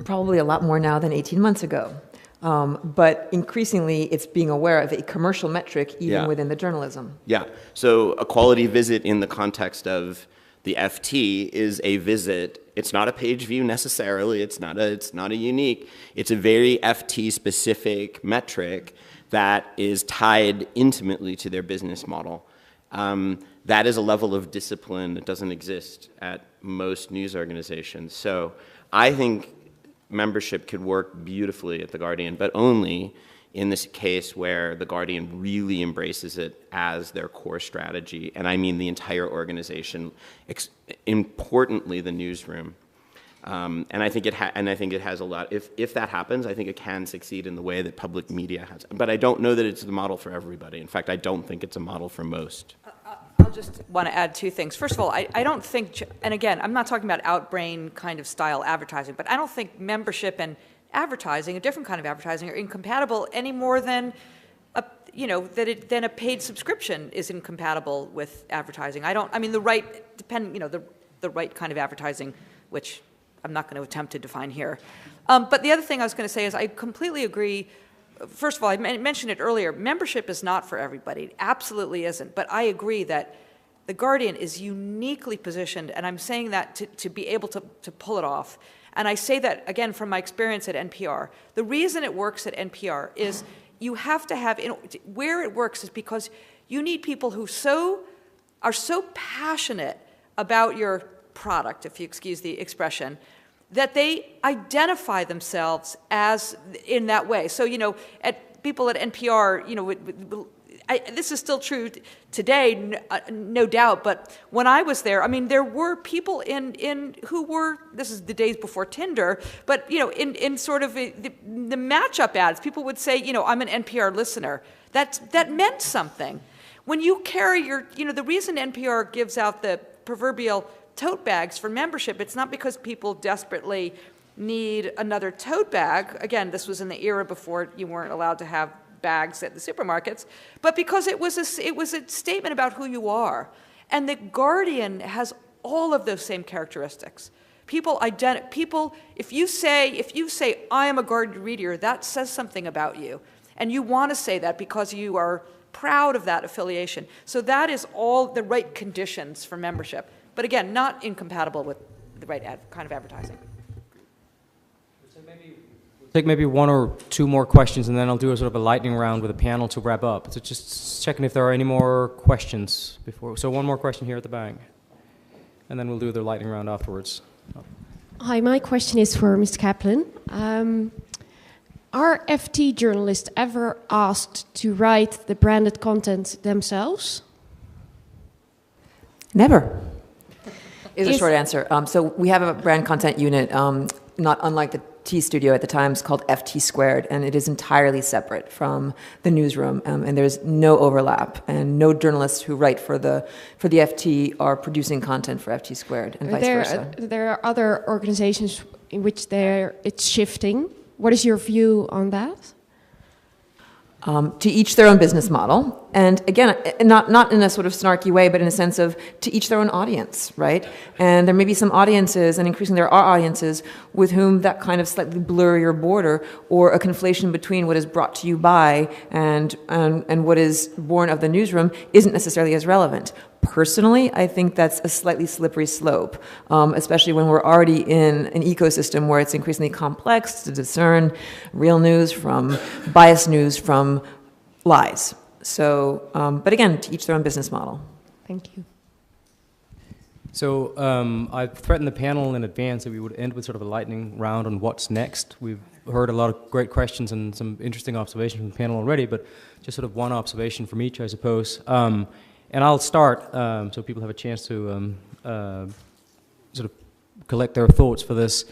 Probably a lot more now than 18 months ago. But increasingly, it's being aware of a commercial metric even within the journalism. Yeah. So a quality visit in the context of the FT is a visit. It's not a page view necessarily. It's not a unique. It's a very FT specific metric that is tied intimately to their business model. That is a level of discipline that doesn't exist at most news organizations. So I think membership could work beautifully at The Guardian, but only in this case where The Guardian really embraces it as their core strategy, and I mean the entire organization, importantly the newsroom. And I think it has a lot. If that happens, I think it can succeed in the way that public media has. But I don't know that it's the model for everybody. In fact, I don't think it's a model for most. I'll just want to add two things. First of all, I don't think, and again, I'm not talking about Outbrain kind of style advertising, but I don't think membership and advertising, a different kind of advertising, are incompatible any more than a paid subscription is incompatible with advertising. The right kind of advertising, which I'm not going to attempt to define here. But the other thing I was going to say is I completely agree. First of all, I mentioned it earlier, membership is not for everybody. It absolutely isn't. But I agree that The Guardian is uniquely positioned, and I'm saying that to be able to pull it off. And I say that, again, from my experience at NPR. The reason it works at NPR is you have to have, where it works is because you need people who are so passionate about your product, if you excuse the expression, that they identify themselves as in that way. So, people at NPR, this is still true today, no doubt, but when I was there, there were people in who were, this is the days before Tinder, but, in sort of the matchup ads, people would say, I'm an NPR listener. That meant something. When you carry the reason NPR gives out the proverbial tote bags for membership, it's not because people desperately need another tote bag. Again, this was in the era before you weren't allowed to have bags at the supermarkets, but because it was a statement about who you are. And The Guardian has all of those same characteristics. If you say I am a Guardian reader, that says something about you, and you want to say that because you are proud of that affiliation. So that is all the right conditions for membership. But again, not incompatible with the right kind of advertising. Take maybe one or two more questions, and then I'll do a sort of a lightning round with a panel to wrap up. So just checking if there are any more questions before. So one more question here at the back, and then we'll do the lightning round afterwards. Hi, my question is for Mr. Kaplan. Are FT journalists ever asked to write the branded content themselves? Never. Is a short answer. So we have a brand content unit, not unlike the T Studio at the time, is called FT Squared, and it is entirely separate from the newsroom, and there's no overlap, and no journalists who write for the FT are producing content for FT Squared, and vice versa. There are other organizations in which it's shifting. What is your view on that? To each their own business model, and again, not in a sort of snarky way, but in a sense of to each their own audience, right? And there may be some audiences, and increasingly there are audiences with whom that kind of slightly blurrier border or a conflation between what is brought to you by and what is born of the newsroom isn't necessarily as relevant. Personally, I think that's a slightly slippery slope, especially when we're already in an ecosystem where it's increasingly complex to discern real news from biased news from lies. So, but again, to each their own business model. Thank you. So I threatened the panel in advance that we would end with sort of a lightning round on what's next. We've heard a lot of great questions and some interesting observations from the panel already, but just sort of one observation from each, I suppose. And I'll start so people have a chance to sort of collect their thoughts for this.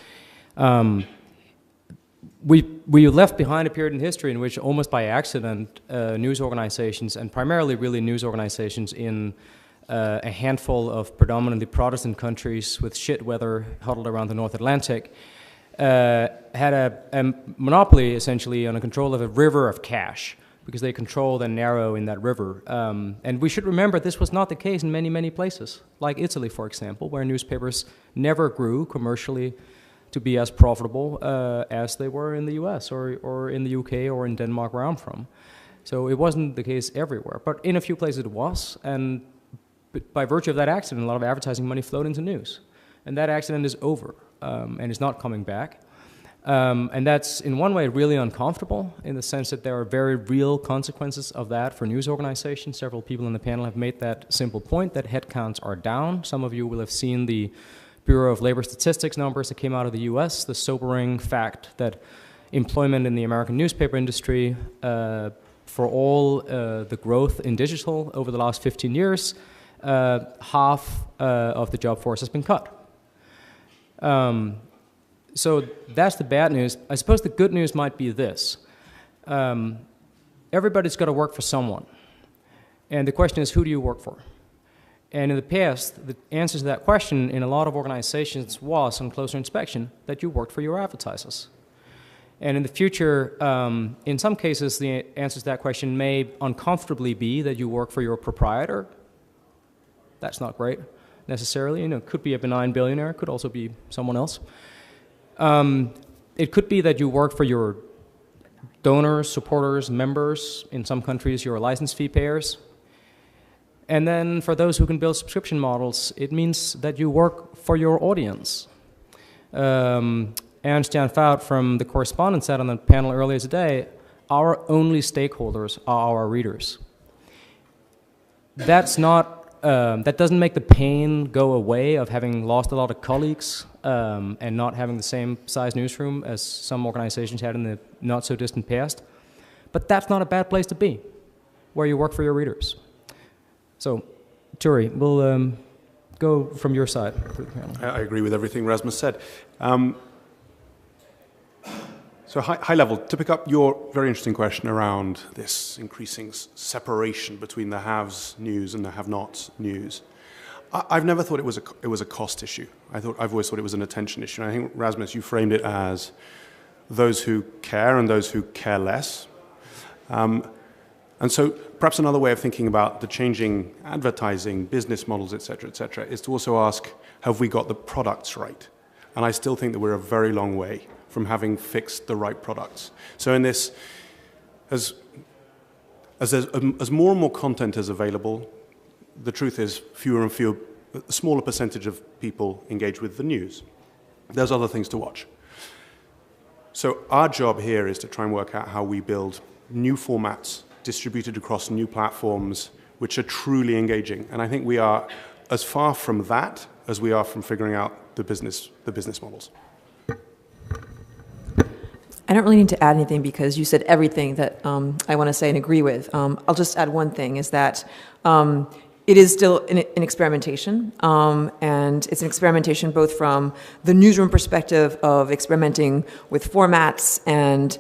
We left behind a period in history in which almost by accident news organizations, and primarily really news organizations in a handful of predominantly Protestant countries with shit weather huddled around the North Atlantic, had a monopoly essentially on a control of a river of cash, because they controlled and narrow in that river. And we should remember this was not the case in many, many places, like Italy, for example, where newspapers never grew commercially to be as profitable as they were in the US or in the UK or in Denmark, where I'm from. So it wasn't the case everywhere, but in a few places it was, and by virtue of that accident, a lot of advertising money flowed into news. And that accident is over, and is not coming back. And that's, in one way, really uncomfortable in the sense that there are very real consequences of that for news organizations. Several people in the panel have made that simple point, that headcounts are down. Some of you will have seen the Bureau of Labor Statistics numbers that came out of the US, the sobering fact that employment in the American newspaper industry, for all the growth in digital over the last 15 years, half of the job force has been cut. So that's the bad news. I suppose the good news might be this. Everybody's got to work for someone. And the question is, who do you work for? And in the past, the answer to that question in a lot of organizations was, on closer inspection, that you worked for your advertisers. And in the future, in some cases, the answer to that question may uncomfortably be that you work for your proprietor. That's not great, necessarily. It could be a benign billionaire, could also be someone else. It could be that you work for your donors, supporters, members. In some countries, your license fee payers. And then for those who can build subscription models, it means that you work for your audience. Ernst Jan Fout from The Correspondent said on the panel earlier today, our only stakeholders are our readers. That's not that doesn't make the pain go away of having lost a lot of colleagues and not having the same size newsroom as some organizations had in the not so distant past. But that's not a bad place to be, where you work for your readers. So, Turi, we'll go from your side through the panel. I agree with everything Rasmus said. So high level, to pick up your very interesting question around this increasing separation between the haves news and the have-nots news. I've never thought it was a cost issue. I've always thought it was an attention issue. And I think, Rasmus, you framed it as those who care and those who care less. And so perhaps another way of thinking about the changing advertising, business models, et cetera, is to also ask, have we got the products right? And I still think that we're a very long way from having fixed the right products. So in this, as more and more content is available, the truth is fewer and fewer, a smaller percentage of people engage with the news. There's other things to watch. So our job here is to try and work out how we build new formats distributed across new platforms which are truly engaging. And I think we are as far from that as we are from figuring out the business models. I don't really need to add anything because you said everything that I want to say and agree with. I'll just add one thing, is that it is still an experimentation, and it's an experimentation both from the newsroom perspective of experimenting with formats and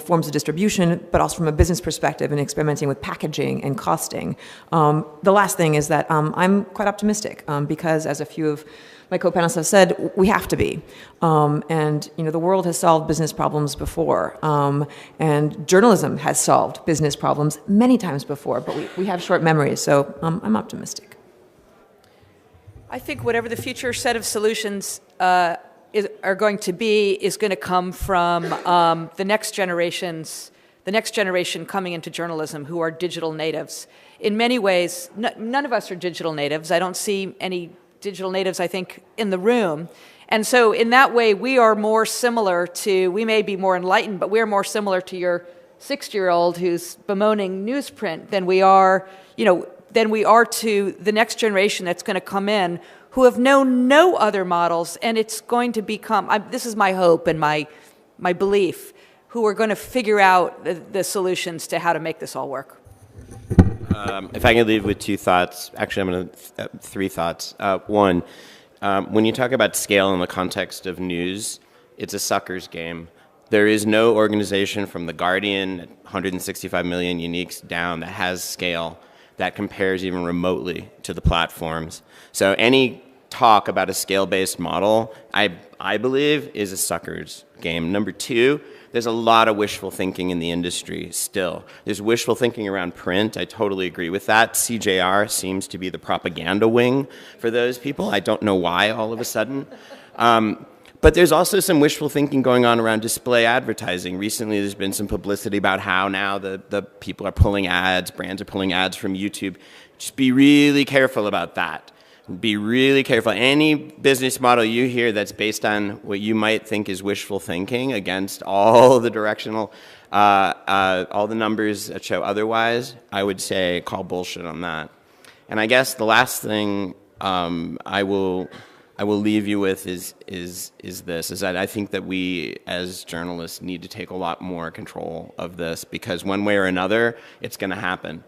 forms of distribution, but also from a business perspective and experimenting with packaging and costing. The last thing is that I'm quite optimistic because, as a few of my co-panelists have said, we have to be. And the world has solved business problems before, and journalism has solved business problems many times before, but we have short memories, so I'm optimistic. I think whatever the future set of solutions are going to be is going to come from the next generation coming into journalism who are digital natives. In many ways, none of us are digital natives. I don't see any digital natives, I think, in the room. And so in that way, we are more similar to, we may be more enlightened, but we're more similar to your 60-year-old who's bemoaning newsprint than we are to the next generation that's going to come in who have known no other models, and it's going to become, this is my hope and my belief, who are going to figure out the solutions to how to make this all work. If I can leave with two thoughts, actually I'm going to, three thoughts. One, when you talk about scale in the context of news, it's a sucker's game. There is no organization from The Guardian, 165 million uniques down, that has scale that compares even remotely to the platforms. So any talk about a scale-based model, I believe, is a sucker's game. Number two, there's a lot of wishful thinking in the industry still. There's wishful thinking around print. I totally agree with that. CJR seems to be the propaganda wing for those people. I don't know why all of a sudden. But there's also some wishful thinking going on around display advertising. Recently, there's been some publicity about how now the people are pulling ads, brands are pulling ads from YouTube. Just be really careful about that. Be really careful. Any business model you hear that's based on what you might think is wishful thinking against all the directional, all the numbers that show otherwise, I would say call bullshit on that. And I guess the last thing I will leave you with is that I think that we as journalists need to take a lot more control of this, because one way or another, it's going to happen.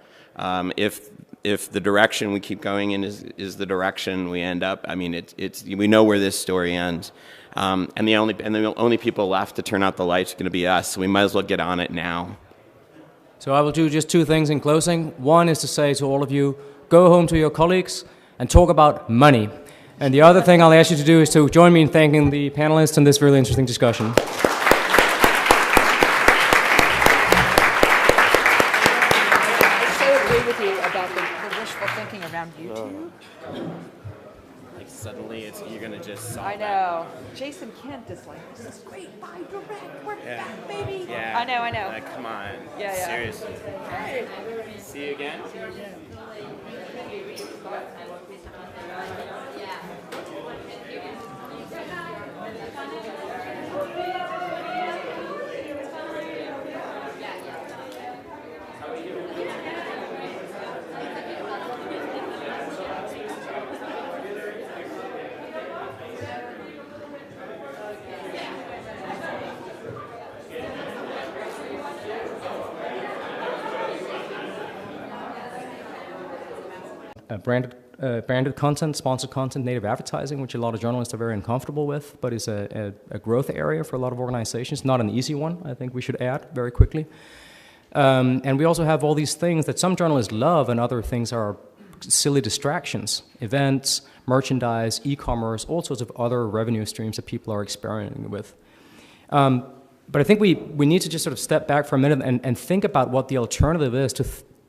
If the direction we keep going in is the direction we end up, I mean, we know where this story ends, and the only people left to turn out the lights are going to be us. So we might as well get on it now. So I will do just two things in closing. One is to say to all of you, go home to your colleagues and talk about money. And the other thing I'll ask you to do is to join me in thanking the panelists in this really interesting discussion. Like suddenly you're going to just solve I know. Jason Kent is like, this is great, buy direct, we're back, baby. Yeah. I know. Like, come on. Yeah. Seriously. Hey. See you again? Branded content, sponsored content, native advertising, which a lot of journalists are very uncomfortable with, but is a growth area for a lot of organizations. Not an easy one, I think we should add very quickly. And we also have all these things that some journalists love and other things are silly distractions. Events, merchandise, e-commerce, all sorts of other revenue streams that people are experimenting with. But I think we need to just sort of step back for a minute and think about what the alternative is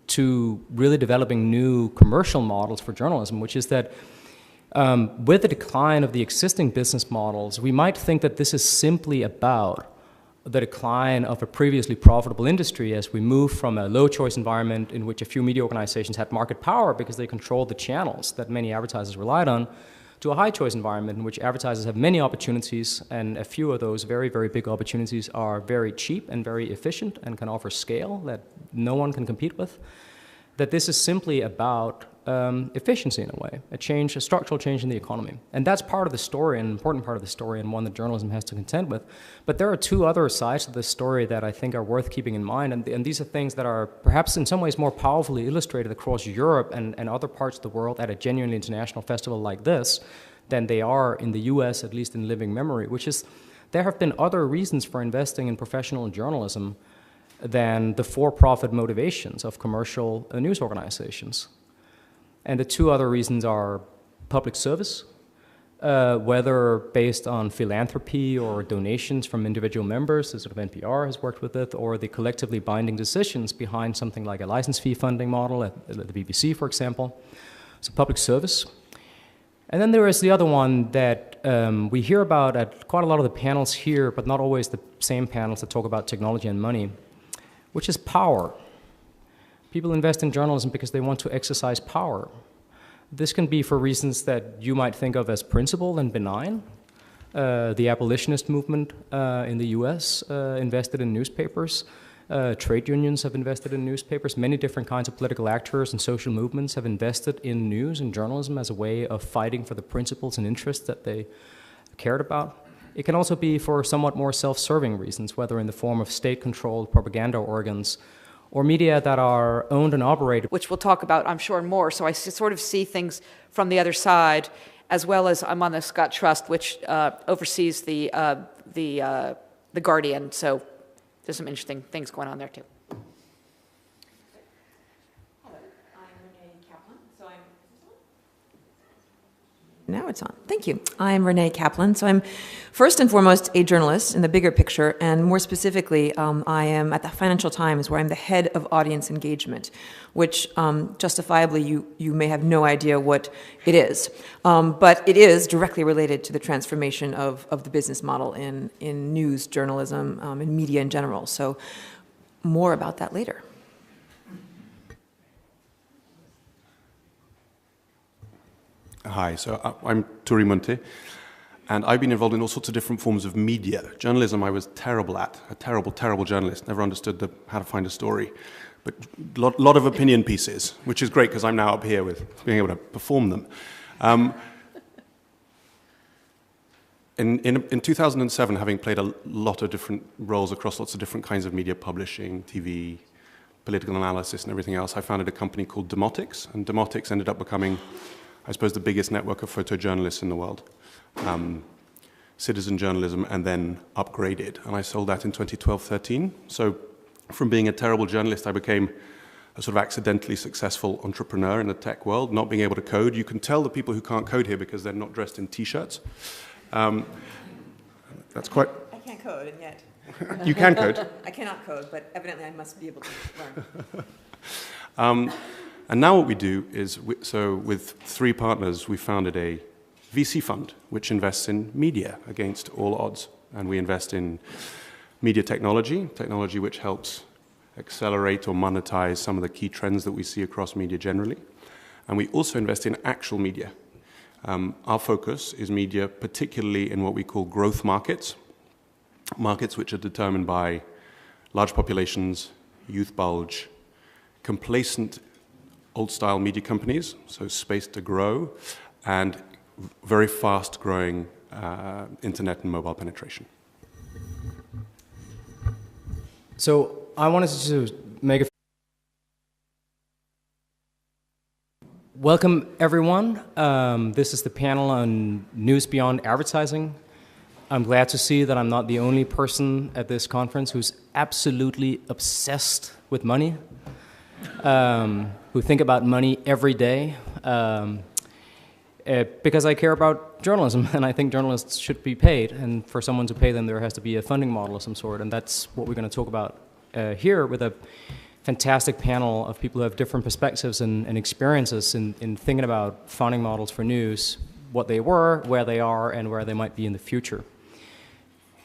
to really developing new commercial models for journalism, which is that with the decline of the existing business models, we might think that this is simply about the decline of a previously profitable industry as we move from a low-choice environment in which a few media organizations had market power because they controlled the channels that many advertisers relied on, to a high-choice environment in which advertisers have many opportunities, and a few of those very, very big opportunities are very cheap and very efficient and can offer scale that no one can compete with. That this is simply about efficiency in a way, a structural change in the economy. And that's part of the story, an important part of the story, and one that journalism has to contend with. But there are two other sides to this story that I think are worth keeping in mind, and these are things that are perhaps in some ways more powerfully illustrated across Europe and other parts of the world at a genuinely international festival like this than they are in the US, at least in living memory, which is there have been other reasons for investing in professional journalism than the for-profit motivations of commercial news organizations. And the two other reasons are public service whether based on philanthropy or donations from individual members, as sort of NPR has worked with it, or the collectively binding decisions behind something like a license fee funding model at the BBC, for example. It's a public service. And then there is the other one that we hear about at quite a lot of the panels here, but not always the same panels that talk about technology and money, which is power. People invest in journalism because they want to exercise power. This can be for reasons that you might think of as principled and benign. The abolitionist movement in the US invested in newspapers. Trade unions have invested in newspapers. Many different kinds of political actors and social movements have invested in news and journalism as a way of fighting for the principles and interests that they cared about. It can also be for somewhat more self-serving reasons, whether in the form of state-controlled propaganda organs or media that are owned and operated. Which we'll talk about, I'm sure, more. So I sort of see things from the other side, as well as I'm on the Scott Trust, which oversees the Guardian. So there's some interesting things going on there, too. Hello, I'm Renée Kaplan. Now it's on. Thank you. I'm Renée Kaplan. So I'm first and foremost a journalist in the bigger picture, and more specifically, I am at the Financial Times, where I'm the head of audience engagement, which justifiably you may have no idea what it is. But it is directly related to the transformation of the business model in news journalism and media in general. So more about that later. Hi, so I'm Turi Munthe, and I've been involved in all sorts of different forms of media. Journalism I was terrible at, a terrible journalist, never understood how to find a story. But a lot of opinion pieces, which is great because I'm now up here with being able to perform them. In 2007, having played a lot of different roles across lots of different kinds of media, publishing, TV, political analysis, and everything else, I founded a company called Demotics, and Demotics ended up becoming, I suppose, the biggest network of photojournalists in the world, citizen journalism, and then upgraded. And I sold that in 2012-13. So from being a terrible journalist, I became a sort of accidentally successful entrepreneur in the tech world, not being able to code. You can tell the people who can't code here because they're not dressed in T-shirts. That's quite... I can't code, and yet... You can code. I cannot code, but evidently I must be able to learn. And now what we do is, with three partners, we founded a VC fund, which invests in media against all odds. And we invest in media technology which helps accelerate or monetize some of the key trends that we see across media generally. And we also invest in actual media. Our focus is media, particularly in what we call growth markets, markets which are determined by large populations, youth bulge, complacent old-style media companies, so space to grow, and very fast-growing internet and mobile penetration. So I wanted to make a... Welcome, everyone. This is the panel on news beyond advertising. I'm glad to see that I'm not the only person at this conference who's absolutely obsessed with money, who think about money every day, because I care about journalism, and I think journalists should be paid, and for someone to pay them, there has to be a funding model of some sort, and that's what we're going to talk about here with a fantastic panel of people who have different perspectives and experiences in thinking about funding models for news, what they were, where they are, and where they might be in the future.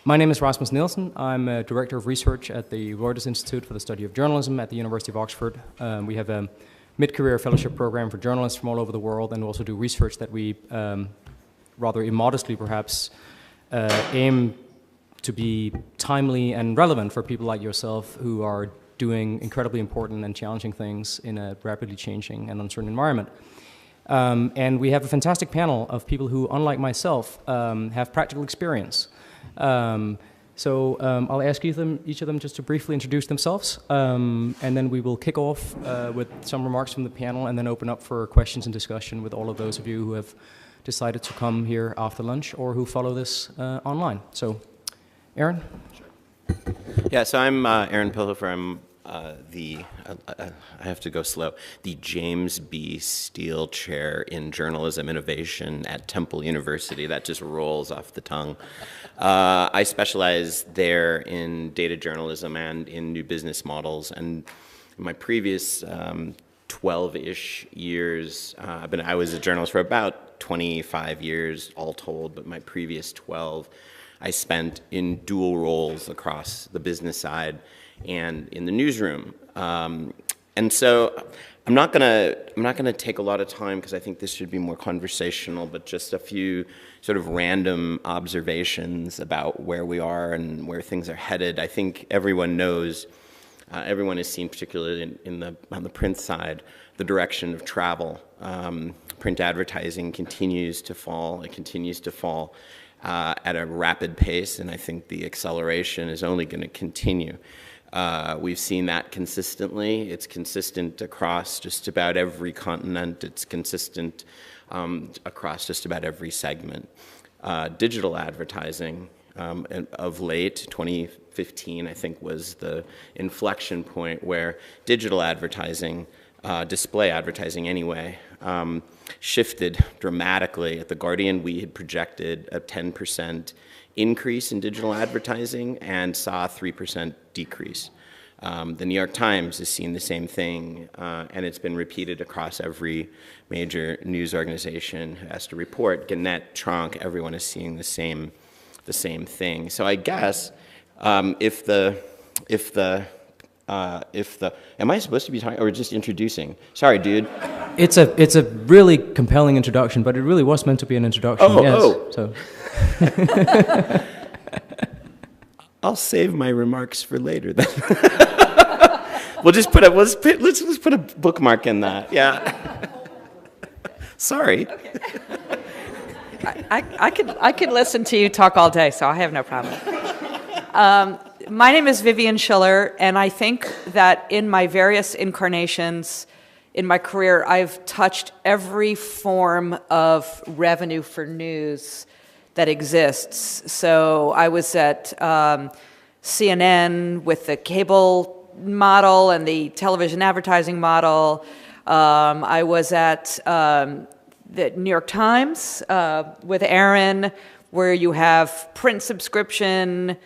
My name is Rasmus Nielsen. I'm a director of research at the Reuters Institute for the Study of Journalism at the University of Oxford. We have a mid-career fellowship program for journalists from all over the world, and also do research that we, rather immodestly perhaps, aim to be timely and relevant for people like yourself who are doing incredibly important and challenging things in a rapidly changing and uncertain environment. And we have a fantastic panel of people who, unlike myself, have practical experience. I'll ask each of them just to briefly introduce themselves, and then we will kick off with some remarks from the panel and then open up for questions and discussion with all of those of you who have decided to come here after lunch or who follow this online. So, Aaron? Yeah, so I'm Aaron Pillhofer. I'm I have to go slow, the James B. Steele Chair in Journalism Innovation at Temple University. That just rolls off the tongue. I specialize there in data journalism and in new business models. And in my previous 12-ish years, I was a journalist for about 25 years, all told, but my previous 12 I spent in dual roles across the business side and in the newsroom. And so I'm not gonna take a lot of time because I think this should be more conversational, but just a few sort of random observations about where we are and where things are headed. I think everyone knows, everyone has seen, particularly on the print side, the direction of travel. Print advertising continues to fall. It continues to fall at a rapid pace, and I think the acceleration is only going to continue. We've seen that consistently. It's consistent across just about every continent. It's consistent across just about every segment. Digital advertising, of late, 2015, I think, was the inflection point where digital advertising, display advertising anyway, shifted dramatically. At The Guardian, we had projected a 10% increase in digital advertising and saw a 3% decrease. The New York Times has seen the same thing, and it's been repeated across every major news organization who has to report. Gannett, Tronc, everyone is seeing the same thing. So I guess if the am I supposed to be talking or just introducing? Sorry, dude. It's a really compelling introduction, but it really was meant to be an introduction. So. I'll save my remarks for later then. let's put a bookmark in that. Yeah. Sorry. I could listen to you talk all day, so I have no problem. My name is Vivian Schiller, and I think that in my various incarnations in my career, I've touched every form of revenue for news that exists. So I was at CNN with the cable model and the television advertising model. I was at the New York Times with Aaron, where you have print subscription,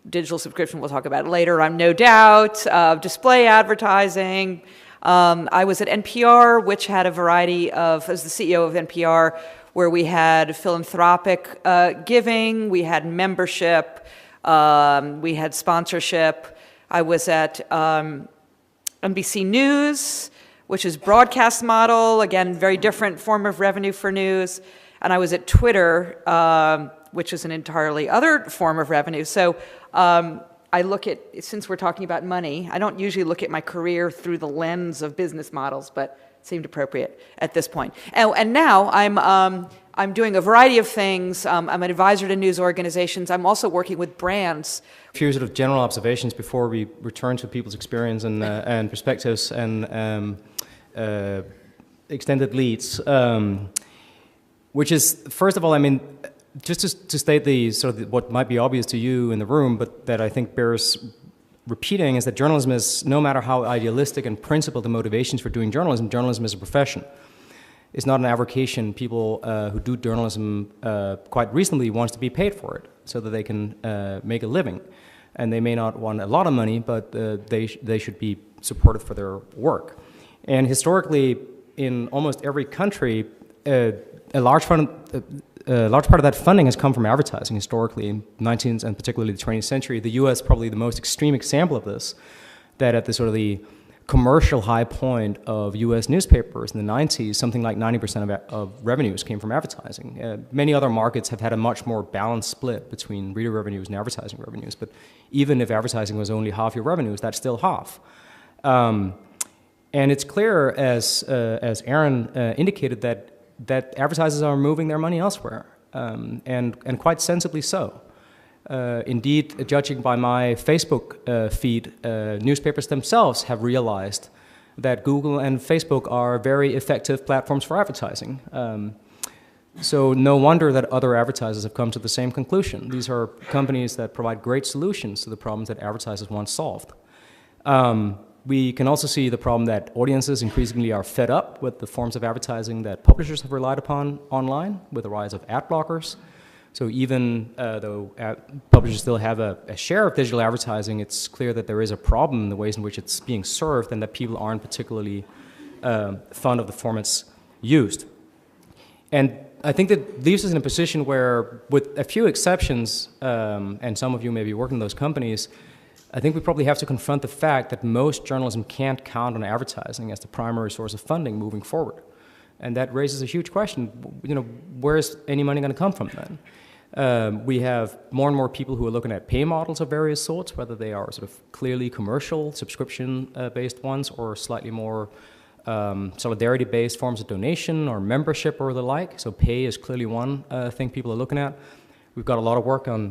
digital subscription, we'll talk about it later, I'm no doubt, display advertising. I was at NPR, which had a variety of, as the CEO of NPR, where we had philanthropic giving, we had membership, we had sponsorship. I was at NBC News, which is broadcast model, again, very different form of revenue for news. And I was at Twitter, which is an entirely other form of revenue. So I look at, since we're talking about money, I don't usually look at my career through the lens of business models, but it seemed appropriate at this point. And now I'm doing a variety of things. I'm an advisor to news organizations. I'm also working with brands. A few sort of general observations before we return to people's experience and perspectives and extended leads, which is, first of all, I mean, just to state the sort of what might be obvious to you in the room, but that I think bears repeating, is that journalism is, no matter how idealistic and principled the motivations for doing journalism, journalism is a profession. It's not an avocation. People who do journalism quite reasonably want to be paid for it so that they can make a living. And they may not want a lot of money, but they should be supported for their work. And historically, in almost every country, a large part of that funding has come from advertising historically in 19th and particularly the 20th century. The U.S. probably the most extreme example of this, that at the sort of the commercial high point of U.S. newspapers in the 90s, something like 90% of revenues came from advertising. Many other markets have had a much more balanced split between reader revenues and advertising revenues, but even if advertising was only half your revenues, that's still half. And it's clear, as Aaron indicated, that advertisers are moving their money elsewhere, and quite sensibly so. Indeed, judging by my Facebook feed, newspapers themselves have realized that Google and Facebook are very effective platforms for advertising. So no wonder that other advertisers have come to the same conclusion. These are companies that provide great solutions to the problems that advertisers want solved. We can also see the problem that audiences increasingly are fed up with the forms of advertising that publishers have relied upon online with the rise of ad blockers. So even though publishers still have a share of digital advertising, it's clear that there is a problem in the ways in which it's being served and that people aren't particularly fond of the formats used. And I think that leaves us in a position where, with a few exceptions, and some of you may be working in those companies, I think we probably have to confront the fact that most journalism can't count on advertising as the primary source of funding moving forward. And that raises a huge question, where is any money going to come from then? We have more and more people who are looking at pay models of various sorts, whether they are sort of clearly commercial, subscription-based ones, or slightly more solidarity-based forms of donation or membership or the like. So pay is clearly one thing people are looking at. We've got a lot of work on